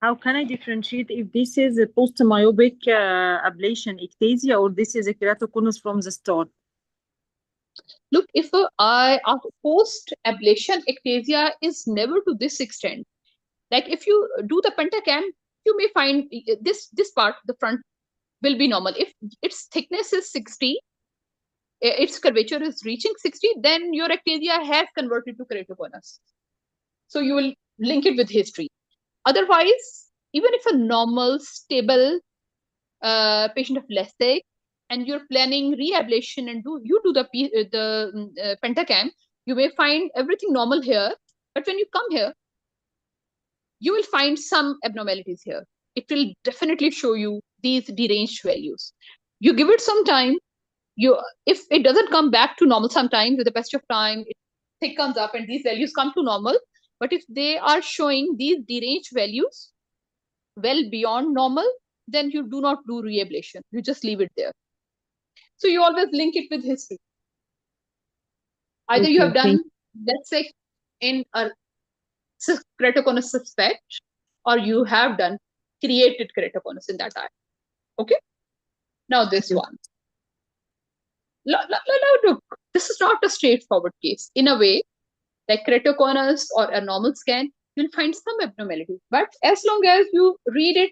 How can I differentiate if this is a post-myopic ablation ectasia or this is a keratoconus from the start? Look, if post ablation ectasia is never to this extent. Like if you do the Pentacam, you may find this part, the front, will be normal. If its thickness is 60, its curvature is reaching 60, then your ectasia has converted to keratoconus. So you will link it with history. Otherwise, even if a normal, stable patient of less thick, and you're planning re-ablation and you do the Pentacam, you may find everything normal here. But when you come here, you will find some abnormalities here. It will definitely show you these deranged values. You give it some time. If it doesn't come back to normal, sometimes with the passage of time, it comes up and these values come to normal. But if they are showing these deranged values well beyond normal, then you do not do re-ablation. You just leave it there. So you always link it with history. Either you have done, let's say, in a keratoconus suspect, or you have done created keratoconus in that eye. Okay. Now this one. Look, this is not a straightforward case. In a way, like keratoconus or a normal scan, you'll find some abnormality. But as long as you read it,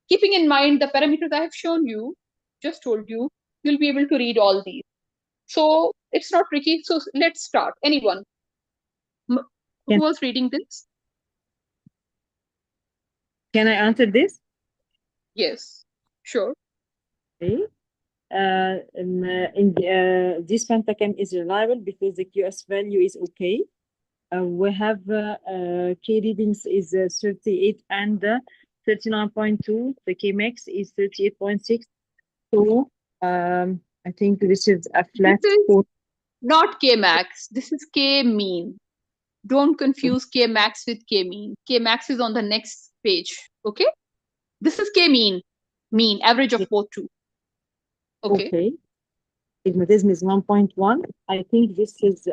keeping in mind the parameters I have shown you, just told you, you'll be able to read all these. So it's not tricky. So let's start. Anyone who was reading this? Can I answer this? Yes, sure. Okay. This Pentacam is reliable because the QS value is okay. We have K readings is 38 and 39.2. The K max is 38.6. So I think this is a flat score. Not K max. This is K mean. Don't confuse K max with K mean. K max is on the next page. Okay. This is K mean. Mean average of both two. Okay. Stigmatism is 1.1. I think this is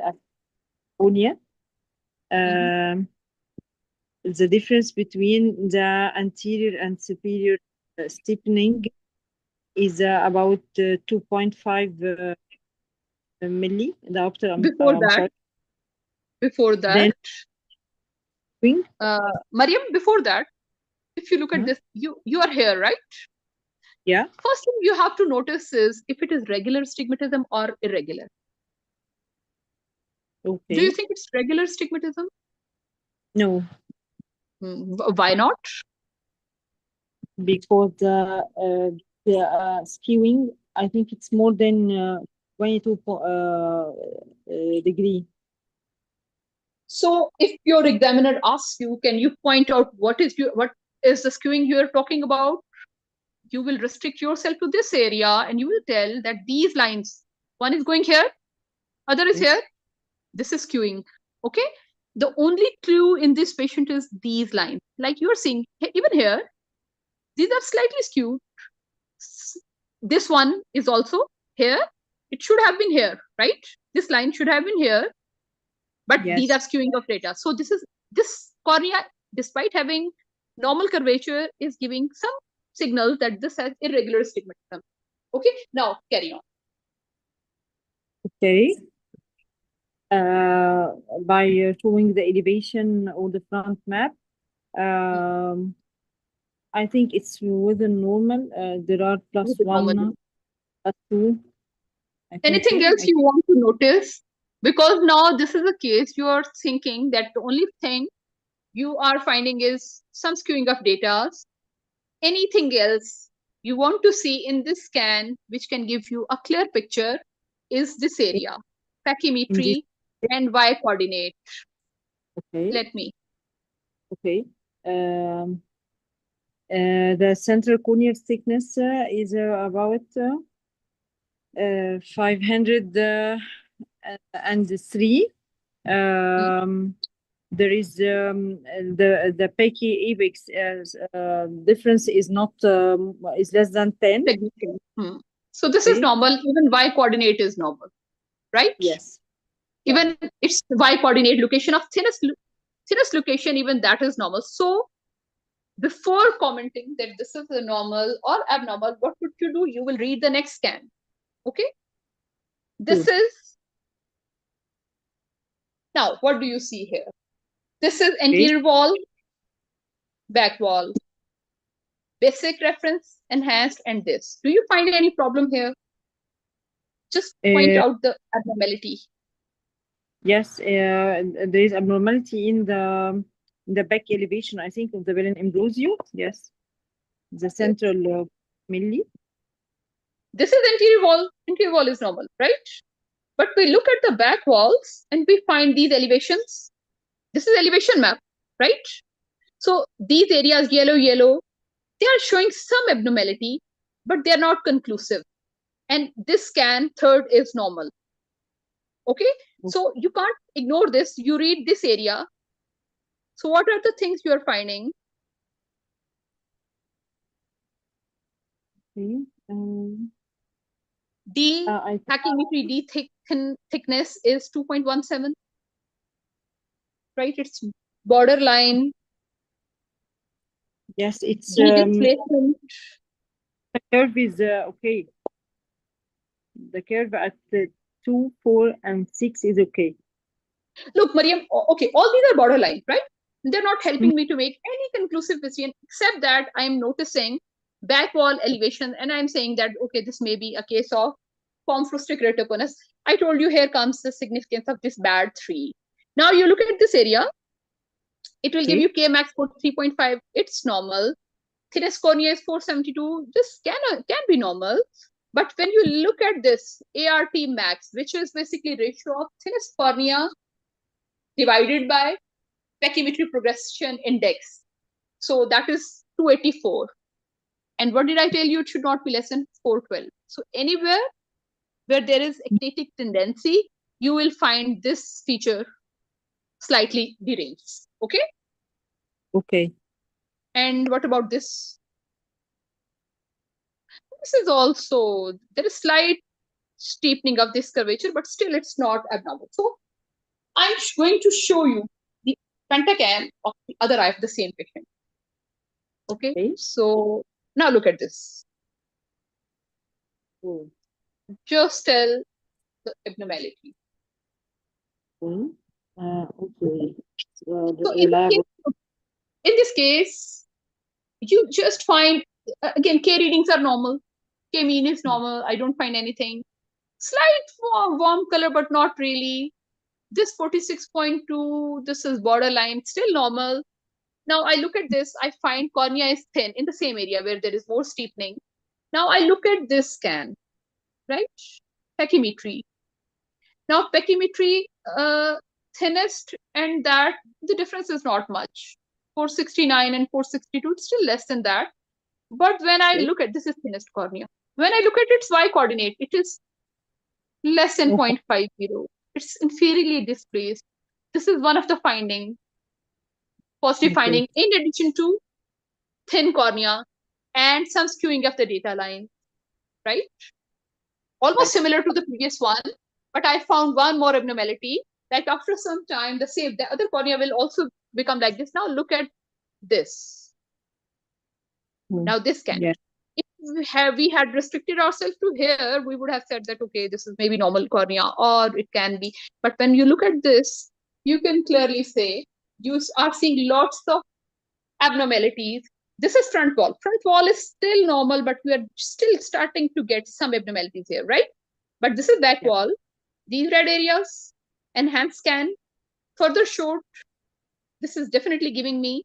aphonia. The difference between the anterior and superior stiffening is about 2.5 milli. Before that, then, Mariam, before that, if you look at this, you are here, right? Yeah. First thing you have to notice is if it is regular stigmatism or irregular. Okay. Do you think it's regular stigmatism? No. Why not? Because the skewing, I think it's more than 22 degree. So if your examiner asks you, can you point out what is the skewing you are talking about? You will restrict yourself to this area and you will tell that these lines, one is going here, other is here. This is skewing. Okay. The only clue in this patient is these lines. Like you're seeing even here, these are slightly skewed. This one is also here. It should have been here, right? This line should have been here. But these are skewing of data. So this cornea, despite having normal curvature, is giving some signals that this has irregular stigmatism. Okay, now carry on. Okay. By showing the elevation of the front map, I think it's within normal. There are plus Within normal. 1, plus 2. I think Anything so. else you want to notice? Because now this is a case you are thinking that the only thing you are finding is some skewing of data. Anything else you want to see in this scan, which can give you a clear picture, is this area, Peachimetry and Y coordinate. Okay. Let me. Okay. The central corneal thickness is about 503. There is the Peki apex difference is not is less than 10. So this is normal. Even Y coordinate is normal, right? Yes. Even its Y coordinate location of thinnest location, even that is normal. So before commenting that this is a normal or abnormal, what would you do? You will read the next scan. Okay. This is now. What do you see here? This is anterior wall, back wall, basic reference, enhanced, and this. Do you find any problem here? Just point out the abnormality. Yes, there is abnormality in the back elevation, I think, of the Belen Ambrosio. Yes, the central milli. This is anterior wall. Anterior wall is normal, right? But we look at the back walls and we find these elevations. This is elevation map, right? So these areas, yellow, they are showing some abnormality, but they are not conclusive. And this scan, third, is normal. Okay, so you can't ignore this. You read this area. So what are the things you are finding? Peachimetry D thickness is 2.17. Right, it's borderline. Yes, it's displacement. The curve is okay. The curve at 2, 4, and 6 is okay. Look, Mariam, okay, all these are borderline, right? They're not helping me to make any conclusive decision, except that I'm noticing back wall elevation, and I'm saying that, okay, this may be a case of form frustic reticulus. I told you here comes the significance of this bad 3. Now you look at this area, it will give you K max for 3.5. It's normal. Thinnest cornea is 472. This can be normal. But when you look at this ART max, which is basically ratio of thinnest cornea divided by Peachimetry progression index. So that is 284. And what did I tell you? It should not be less than 412. So anywhere where there is ectatic tendency, you will find this feature slightly deranged. Okay? Okay. And what about this? This is also, there is slight steepening of this curvature, but still it's not abnormal. So I'm going to show you the pentacam of the other eye of the same patient. Okay, so now look at this. Just tell the abnormality. Okay. So in this case, you just find, again, K readings are normal. K mean is normal. I don't find anything. Slight warm color, but not really. This 46.2, this is borderline, still normal. Now I look at this, I find cornea is thin in the same area where there is more steepening. Now I look at this scan, right? Peachimetry. Now Peachimetry, thinnest, and that the difference is not much. 469 and 462, it's still less than that. But when I look at, this is thinnest cornea. When I look at its Y coordinate, it is less than 0.50. It's inferiorly displaced. This is one of the positive finding, in addition to thin cornea and some skewing of the data line, right? Almost similar to the previous one, but I found one more abnormality. Like after some time, the other cornea will also become like this. Now look at this. Now this scan. Yeah. If we had restricted ourselves to here, we would have said that, okay, this is maybe normal cornea, or it can be. But when you look at this, you can clearly say you are seeing lots of abnormalities This is front wall. Front wall is still normal, but we are still starting to get some abnormalities here, right? But this is back wall. These red areas, enhanced scan, further showed. This is definitely giving me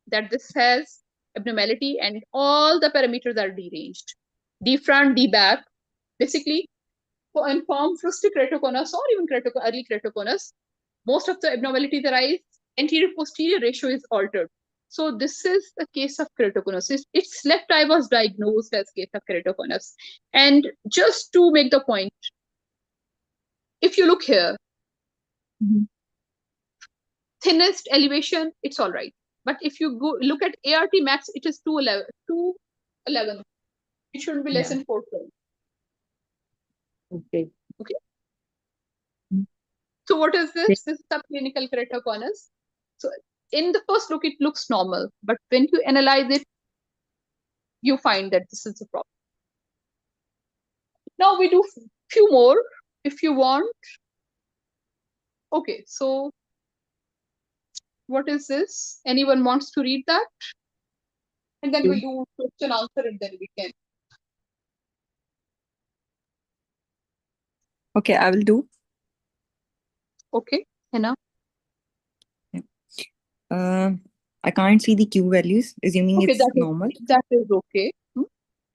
that this has abnormality and all the parameters are deranged. D front, D back. Basically, for informed frustic keratoconus or even early keratoconus, most of the abnormalities arise, anterior-posterior ratio is altered. So this is a case of keratoconus. Its left eye was diagnosed as case of keratoconus. And just to make the point, if you look here, thinnest elevation, it's all right. But if you go look at ART max, it is 211. It shouldn't be less than 412. Okay. Okay. So what is this? This is subclinical keratoconus. So in the first look, it looks normal, but when you analyze it, you find that this is the problem. Now we do few more if you want. Okay, so what is this? Anyone wants to read that? And then we'll do question answer and then we can. Okay, I will do. Okay, Hannah. I can't see the Q values, assuming Okay, it's normal. That is okay.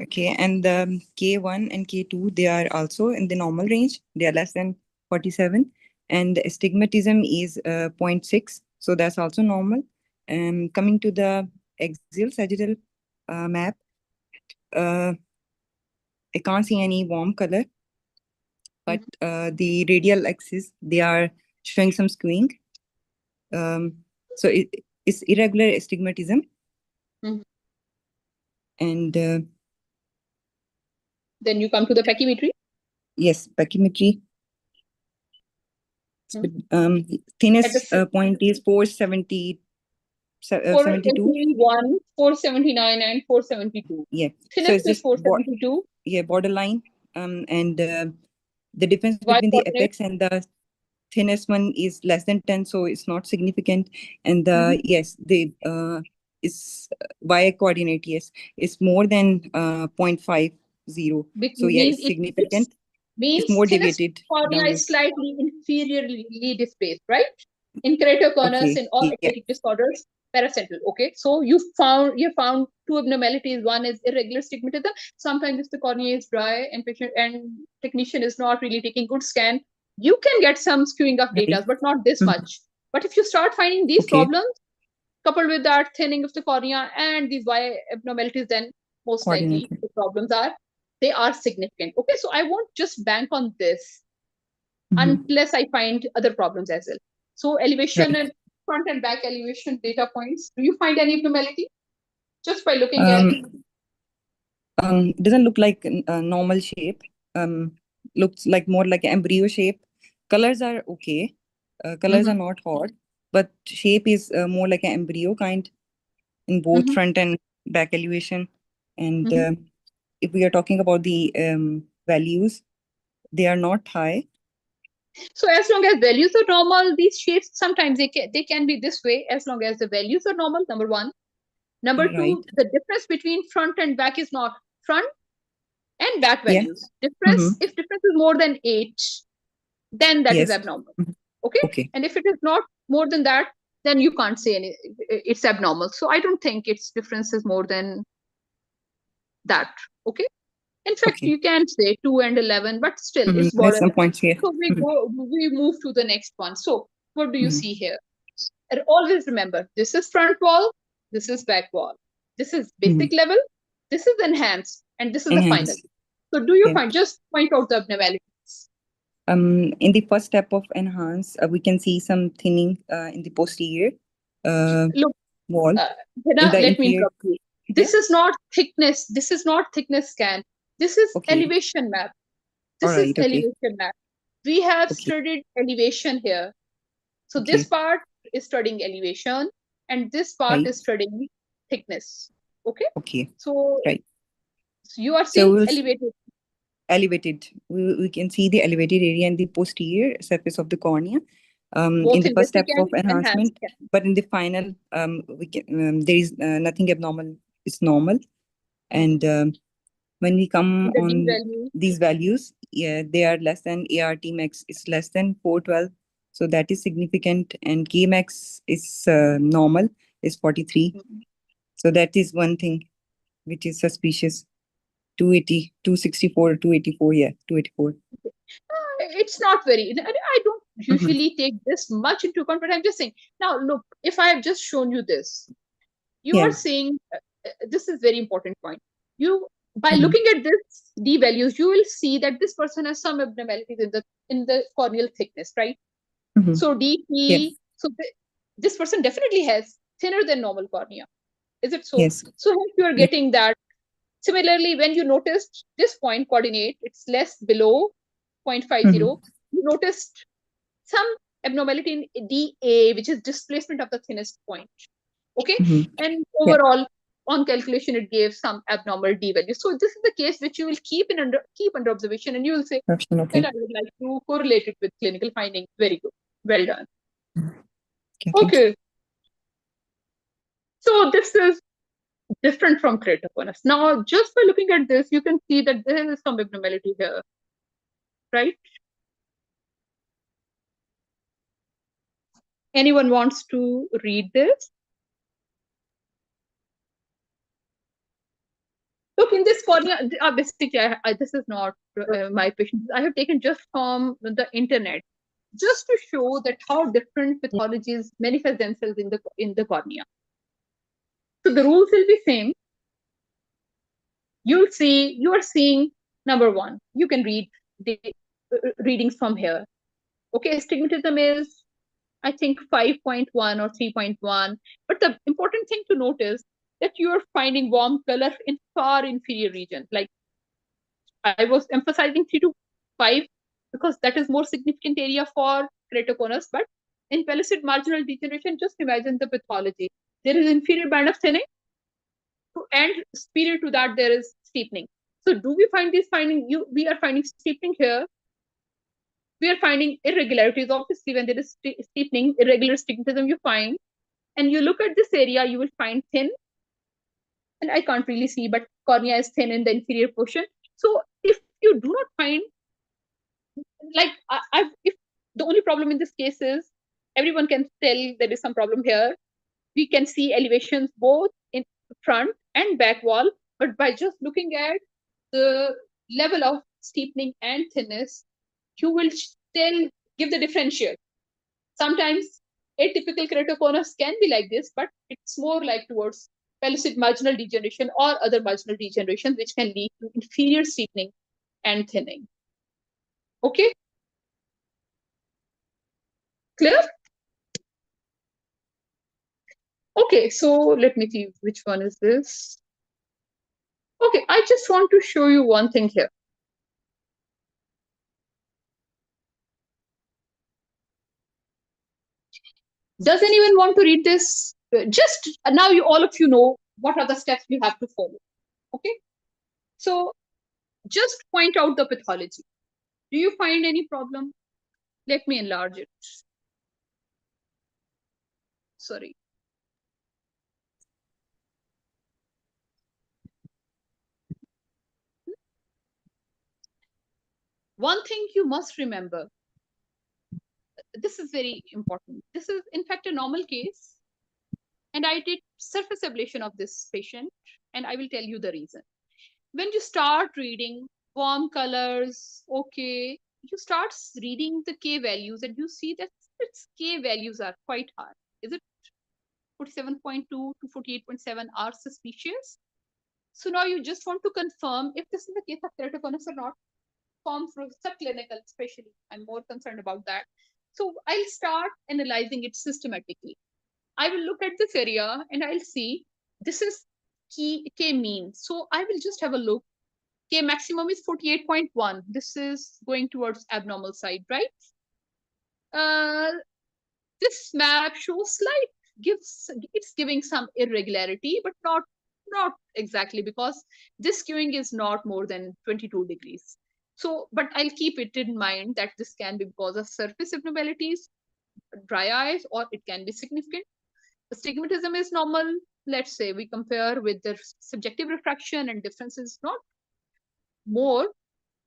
Okay, and K1 and K2, they are also in the normal range. They are less than 47. And astigmatism is 0.6, so that's also normal. Coming to the axial sagittal map, I can't see any warm color, but the radial axis, they are showing some skewing. So it's irregular astigmatism. And then you come to the Peachimetry. Yes, Peachimetry. Thinnest point is 470. 481, 479, and 472. Yeah. Thinnest So is 472. Yeah, borderline. And the difference Y between the coordinate. apex and the thinnest one is less than 10, so it's not significant. And yes, the is Y coordinate, yes, it's more than 0.50. So yeah, it's significant. Means it's more thinnest deviated cornea downwards. is slightly inferiorly displaced, right? In keratoconus, in all athletic disorders, paracentral. Okay, so you found two abnormalities. One is irregular stigmatism. Sometimes if the cornea is dry and patient and technician is not really taking good scan, you can get some skewing of data, but not this much. But if you start finding these problems, coupled with that thinning of the cornea and these Y abnormalities, then most likely the problems are significant. Okay, so I won't just bank on this unless I find other problems as well. So elevation and front and back elevation data points. Do you find any abnormality just by looking at? Doesn't look like a normal shape. Looks like more like an embryo shape. Colors are okay. Colors are not hot, but shape is more like an embryo kind in both front and back elevation. And if we are talking about the values, they are not high. So as long as values are normal, these shapes sometimes they can be this way as long as the values are normal. Number one. Number two, the difference between front and back is not front and back values. Difference if difference is more than 8, then that is abnormal. Okay. And if it is not more than that, then you can't say it's abnormal. So I don't think its difference is more than that. Okay. In fact, you can say 2 and 11, but still it's borderline. So we move to the next one. So what do you see here? And always remember, this is front wall, this is back wall. This is basic level, this is enhanced, and this is the final. So do you find, just point out the abnormalities. In the first step of enhance, we can see some thinning in the posterior wall. Let me interrupt you. This is not thickness. This is not thickness scan. This is elevation map. This is elevation map. We have studied elevation here. So this part is studying elevation, and this part is studying thickness. Okay. So you are seeing elevated. Elevated. We can see the elevated area in the posterior surface of the cornea. In the first step of enhancement, but in the final, we can there is nothing abnormal is normal. And when we come The D on value. these values, yeah, they are less than ART max is less than 412. So that is significant. And K max is normal, is 43. So that is one thing which is suspicious. 280, 264, 284, yeah, 284. It's not very, I don't usually take this much into account, but I'm just saying, now look, if I have just shown you this, you Yeah. are saying, this is very important point. You, by Mhm. looking at this D values, you will see that this person has some abnormalities in the corneal thickness, right? Mhm. So DP, Yes. so this person definitely has thinner than normal cornea. Is it so? Yes. So hence you are Yes. getting that. Similarly, when you noticed this point coordinate, it's less below 0.50, Mhm. you noticed some abnormality in DA, which is displacement of the thinnest point. Okay. Mhm. And Yeah. overall, on calculation, it gave some abnormal D value. So this is the case which you will keep under observation, and you will say Option, okay. that I would like to correlate it with clinical findings. Very good. Well done. Okay, thank you. Okay. So this is different from keratoconus. Now, just by looking at this, you can see that there is some abnormality here, right? Anyone wants to read this? Look, in this cornea, basically, this is not my patient. I have taken just from the internet, just to show that how different pathologies manifest themselves in the cornea. So the rules will be same. You are seeing number one. You can read the readings from here. Okay, astigmatism is, I think, 5.1 or 3.1. But the important thing to notice that you are finding warm color in far inferior region. Like I was emphasizing 3 to 5 because that is more significant area for keratoconus. But in pellucid marginal degeneration, just imagine the pathology. There is inferior band of thinning, and superior to that there is steepening. So do we find this finding? We are finding steepening here. We are finding irregularities. Obviously, when there is steepening, irregular stigmatism you find. And you look at this area, you will find thin. And I can't really see, but cornea is thin in the inferior portion. So if you do not find, like, if the only problem in this case is everyone can tell there is some problem here. We can see elevations both in front and back wall, but by just looking at the level of steepening and thinness, you will still give the differential. Sometimes atypical keratoconus can be like this, but it's more like towards pellucid marginal degeneration or other marginal degeneration, which can lead to inferior steepening and thinning. Okay? Clear? Okay, so let me see which one is this. Okay, I just want to show you one thing here. Does anyone want to read this? Just now, all of you know what are the steps you have to follow. Okay, so just point out the pathology. Do you find any problem? Let me enlarge it. Sorry. One thing you must remember, this is very important. This is, in fact, a normal case. And I did surface ablation of this patient, and I will tell you the reason. When you start reading warm colors, okay, you start reading the K values and you see that its K values are quite high. Is it 47.2 to 48.7 are suspicious? So now you just want to confirm if this is the case of keratoconus or not. Form for subclinical, especially. I'm more concerned about that. So I'll start analyzing it systematically. I will look at this area and I'll see this is K mean. So I will just have a look. K maximum is 48.1. This is going towards abnormal side, right? This map shows it's giving some irregularity, but not exactly, because this skewing is not more than 22 degrees. So, but I'll keep it in mind that this can be because of surface abnormalities, dry eyes, or it can be significant. Astigmatism is normal. let's say we compare with the subjective refraction and difference is not more,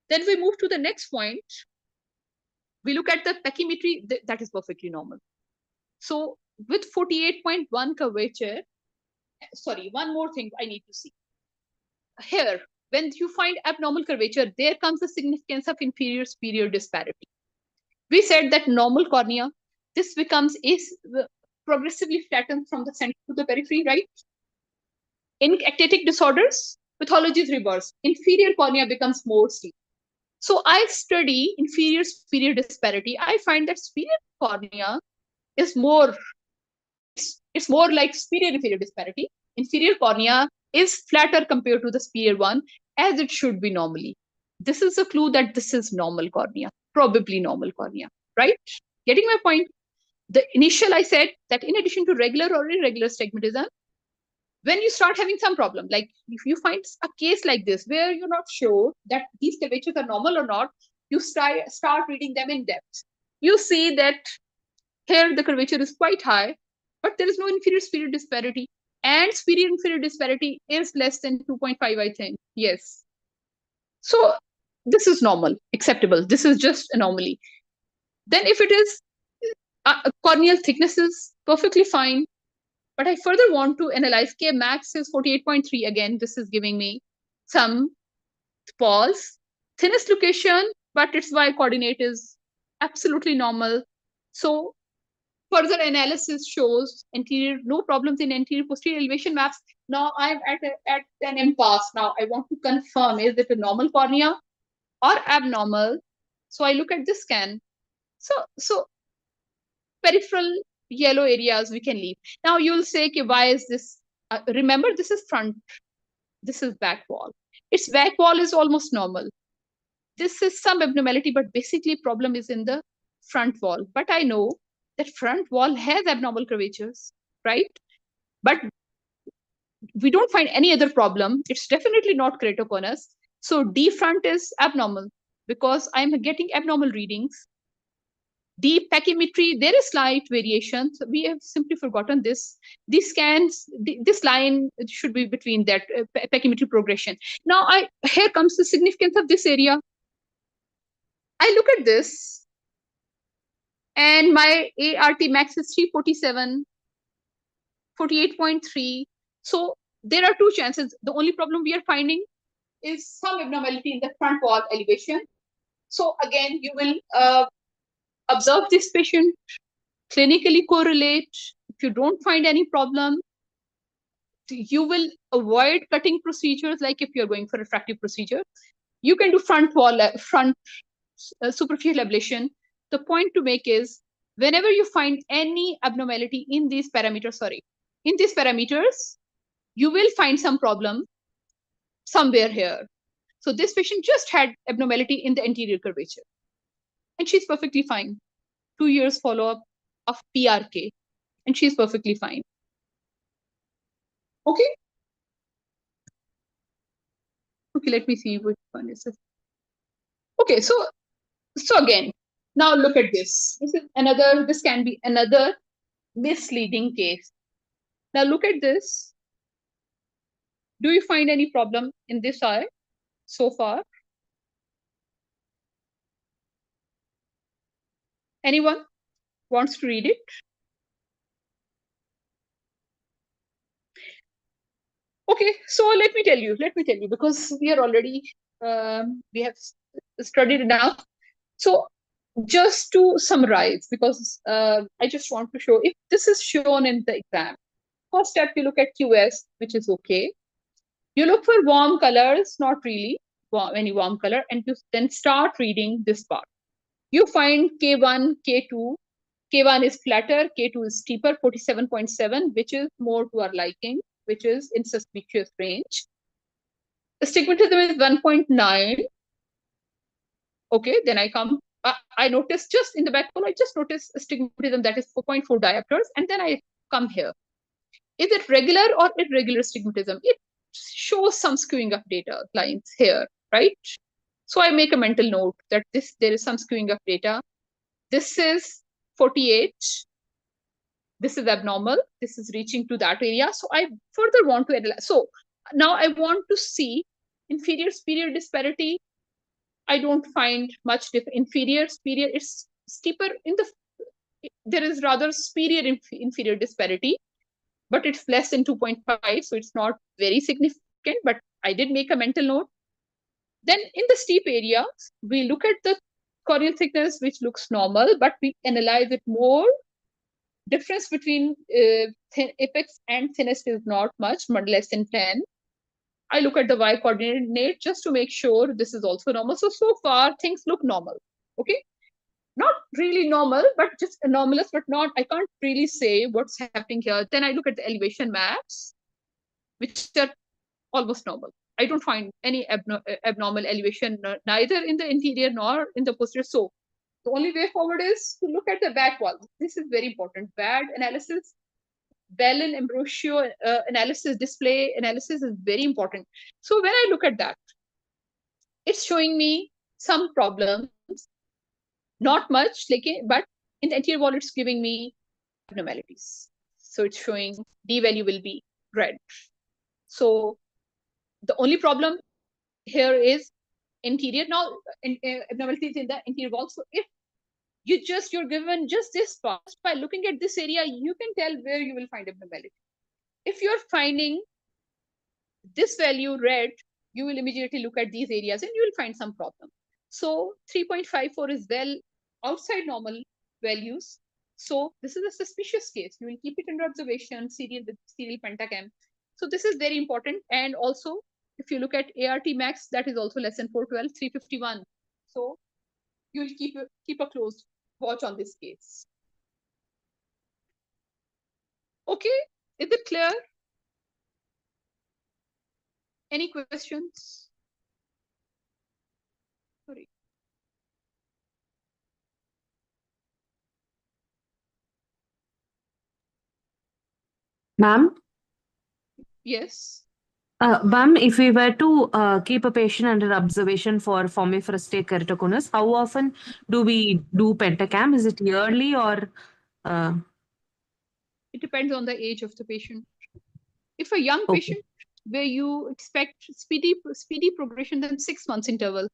then we move to the next point. We look at the Peachimetry, that is perfectly normal. So with 48.1 curvature, sorry, one more thing I need to see. Here, when you find abnormal curvature, there comes the significance of inferior-superior disparity. We said that normal cornea, this becomes progressively flattened from the center to the periphery, right? In ectatic disorders, pathology is reversed. Inferior cornea becomes more steep. So I study inferior-superior disparity. I find that superior cornea is more, it's more like superior-inferior disparity. Inferior cornea is flatter compared to the superior one, as it should be normally. This is a clue that this is normal cornea, probably normal cornea, right? Getting my point? The initial I said that in addition to regular or irregular stigmatism, when you start having some problem, like if you find a case like this where you're not sure that these curvatures are normal or not, you start reading them in depth. You see that here the curvature is quite high, but there is no inferior-superior disparity. And superior-inferior disparity is less than 2.5, I think. Yes. So this is normal, acceptable. This is just anomaly. Then if it is corneal thickness is perfectly fine. But I further want to analyze K max is 48.3. Again, this is giving me some pause. Thinnest location, but its Y coordinate is absolutely normal. So further analysis shows no problems in anterior posterior elevation maps. Now I'm at an impasse. Now I want to confirm, is it a normal cornea or abnormal? So I look at this scan. So peripheral yellow areas we can leave. Now you'll say, okay, why is this? Remember, this is front, this is back wall. Its back wall is almost normal. This is some abnormality, but basically problem is in the front wall. But I know that front wall has abnormal curvatures, right? But we don't find any other problem. It's definitely not keratoconus. So D front is abnormal because I'm getting abnormal readings. The Peachimetry, there is slight variation. So we have simply forgotten this. These scans, this line should be between that Peachimetry progression. Now, here comes the significance of this area. I look at this, and my ART max is 347, 48.3. So there are two chances. The only problem we are finding is some abnormality in the front wall elevation. So again, you will observe this patient, clinically correlate. If you don't find any problem, you will avoid cutting procedures. Like if you're going for refractive procedure, you can do front wall, superficial ablation. The point to make is, whenever you find any abnormality in these parameters, you will find some problem somewhere here. So this patient just had abnormality in the anterior curvature, and she's perfectly fine. 2 years follow-up of PRK, and she's perfectly fine. Okay. Okay, let me see which one is it. Okay, so again, now look at this. This can be another misleading case. Now look at this. Do you find any problem in this eye so far? Anyone wants to read it? Okay, so let me tell you, because we are already, we have studied enough. So just to summarize, because I just want to show, if this is shown in the exam, first step, you look at QS, which is okay. You look for warm colors, not really any warm color, and you then start reading this part. You find K1, K2. K1 is flatter, K2 is steeper, 47.7, which is more to our liking, which is in suspicious range. Astigmatism is 1.9. Okay, then I noticed just in the back wall, I just noticed astigmatism that is 4.4 diopters, and then I come here. Is it regular or irregular astigmatism? It shows some skewing of data lines here, right? So I make a mental note that there is some skewing of data. This is 48. this is abnormal, this is reaching to that area. So I further want to analyze. So now I want to see inferior superior disparity. I don't find much inferior superior. It's steeper in the, there is rather superior inferior disparity, but it's less than 2.5, so it's not very significant, but I did make a mental note. Then in the steep area, we look at the corneal thickness, which looks normal, but we analyze it more. Difference between thin apex and thinnest is not much, but less than 10. I look at the y coordinate just to make sure this is also normal. So far things look normal. Okay, not really normal, but just anomalous, but not, I can't really say what's happening here. Then I look at the elevation maps, which are almost normal. I don't find any abnormal elevation, neither in the interior nor in the posterior. So the only way forward is to look at the back wall. This is very important. BAD analysis, Bell Ambrosio analysis, display analysis is very important. So when I look at that, it's showing me some problems, not much, but in the anterior wall, it's giving me abnormalities. So it's showing D value will be red. So the only problem here is interior. Now, abnormalities in the interior wall. So if you're given just this part, by looking at this area, you can tell where you will find abnormality. If you're finding this value red, you will immediately look at these areas and you will find some problem. So 3.54 is well outside normal values. So this is a suspicious case. You will keep it under observation, serial Pentacam. So this is very important. And also, if you look at ART max, that is also less than 412, 351. So you will keep a close watch on this case. Okay, is it clear? Any questions? Sorry. Ma'am? Yes. Ma'am, if we were to keep a patient under observation for formiferous keratoconus, how often do we do Pentacam? Is it yearly or? It depends on the age of the patient. If a young patient where you expect speedy progression, then 6 months interval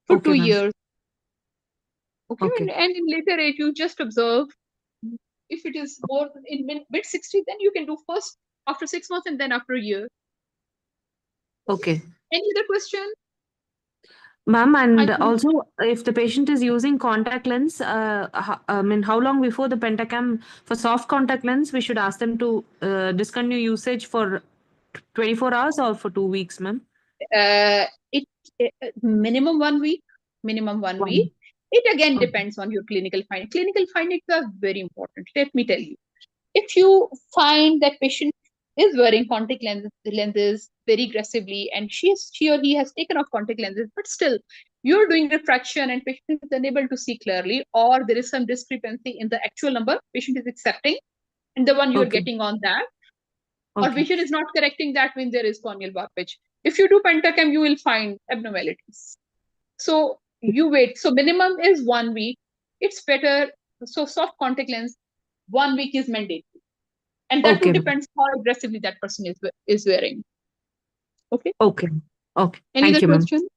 for 2 years. Okay. And in later age, you just observe. If it is more in mid 60, then you can do first after 6 months and then after a year. Okay. Any other question? Ma'am, and also if the patient is using contact lens, how long before the Pentacam for soft contact lens, we should ask them to discontinue usage for 24 hours or for 2 weeks, ma'am? Minimum 1 week. Minimum 1 week. It again depends on your clinical findings. Clinical findings are very important. Let me tell you. If you find that patient is wearing contact lenses very aggressively, and she or he has taken off contact lenses, but still you're doing refraction and patient is unable to see clearly, or there is some discrepancy in the actual number patient is accepting, and the one you're getting on that, or vision is not correcting, that means there is corneal warpage. If you do Pentacam, you will find abnormalities. So you wait. So minimum is 1 week. It's better. So soft contact lens, 1 week is mandatory. And that too depends how aggressively that person is wearing. Okay. Okay. Any other question?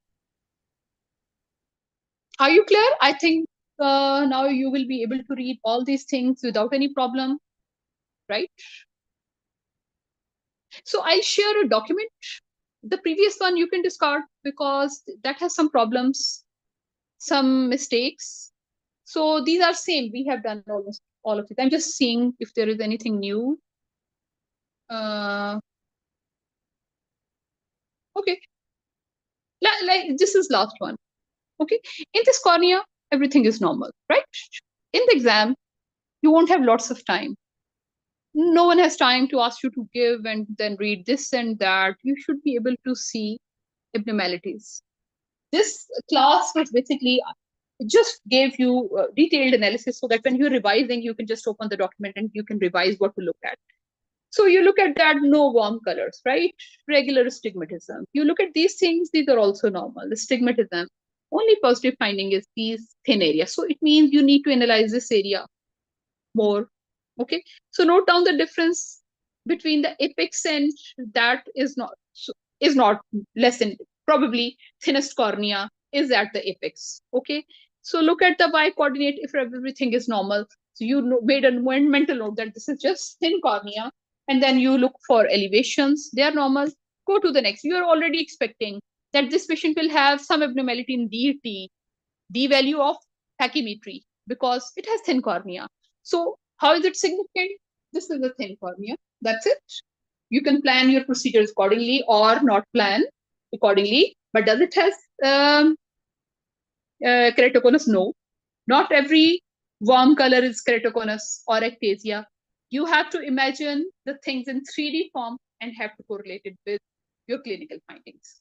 Are you clear? I think now you will be able to read all these things without any problem, right? So I'll share a document. The previous one you can discard because that has some problems, some mistakes. So these are same. We have done almost all of it. I'm just seeing if there is anything new. Okay. Like this is last one. Okay. In this cornea, everything is normal, right? In the exam, you won't have lots of time. No one has time to ask you to give and then read this and that. You should be able to see abnormalities. This class was basically just gave you detailed analysis so that when you're revising, you can just open the document and you can revise what to look at. So you look at that, no warm colors, right? Regular stigmatism. You look at these things, these are also normal. The stigmatism, only positive finding is these thin areas. So it means you need to analyze this area more. Okay, so note down the difference between the apex and that is not less than, probably thinnest cornea is at the apex. Okay, so look at the y coordinate if everything is normal. So you made a mental note that this is just thin cornea, and then you look for elevations, they are normal. Go to the next. You are already expecting that this patient will have some abnormality in D value of Peachimetry, because it has thin cornea. So how is it significant? This is a thin cornea. That's it. You can plan your procedures accordingly or not plan accordingly. But does it has keratoconus? No. Not every warm color is keratoconus or ectasia. You have to imagine the things in 3D form and have to correlate it with your clinical findings.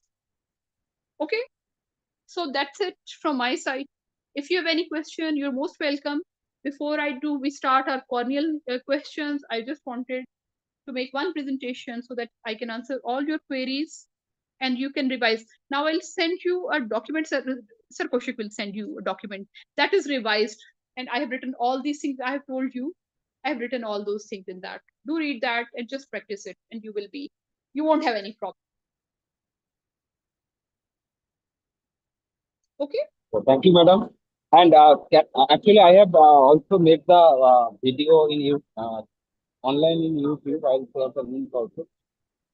Okay, so that's it from my side. If you have any question, you're most welcome. Before we start our corneal questions, I just wanted to make one presentation so that I can answer all your queries and you can revise. Now I'll send you a document, Sir Kaushik will send you a document that is revised, and I have written all these things I have told you. I have written all those things in that. Do read that and just practice it, and you won't have any problem. Okay. So thank you, madam. And actually, I have also made the video in online in YouTube. I'll share the link also.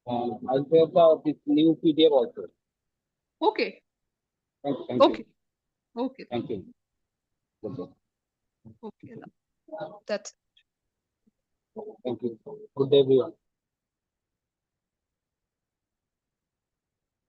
I'll share this new PDF also. Okay. Thank Okay. you. Okay. Thank you. Okay. Okay. That's Thank you. Good day, everyone.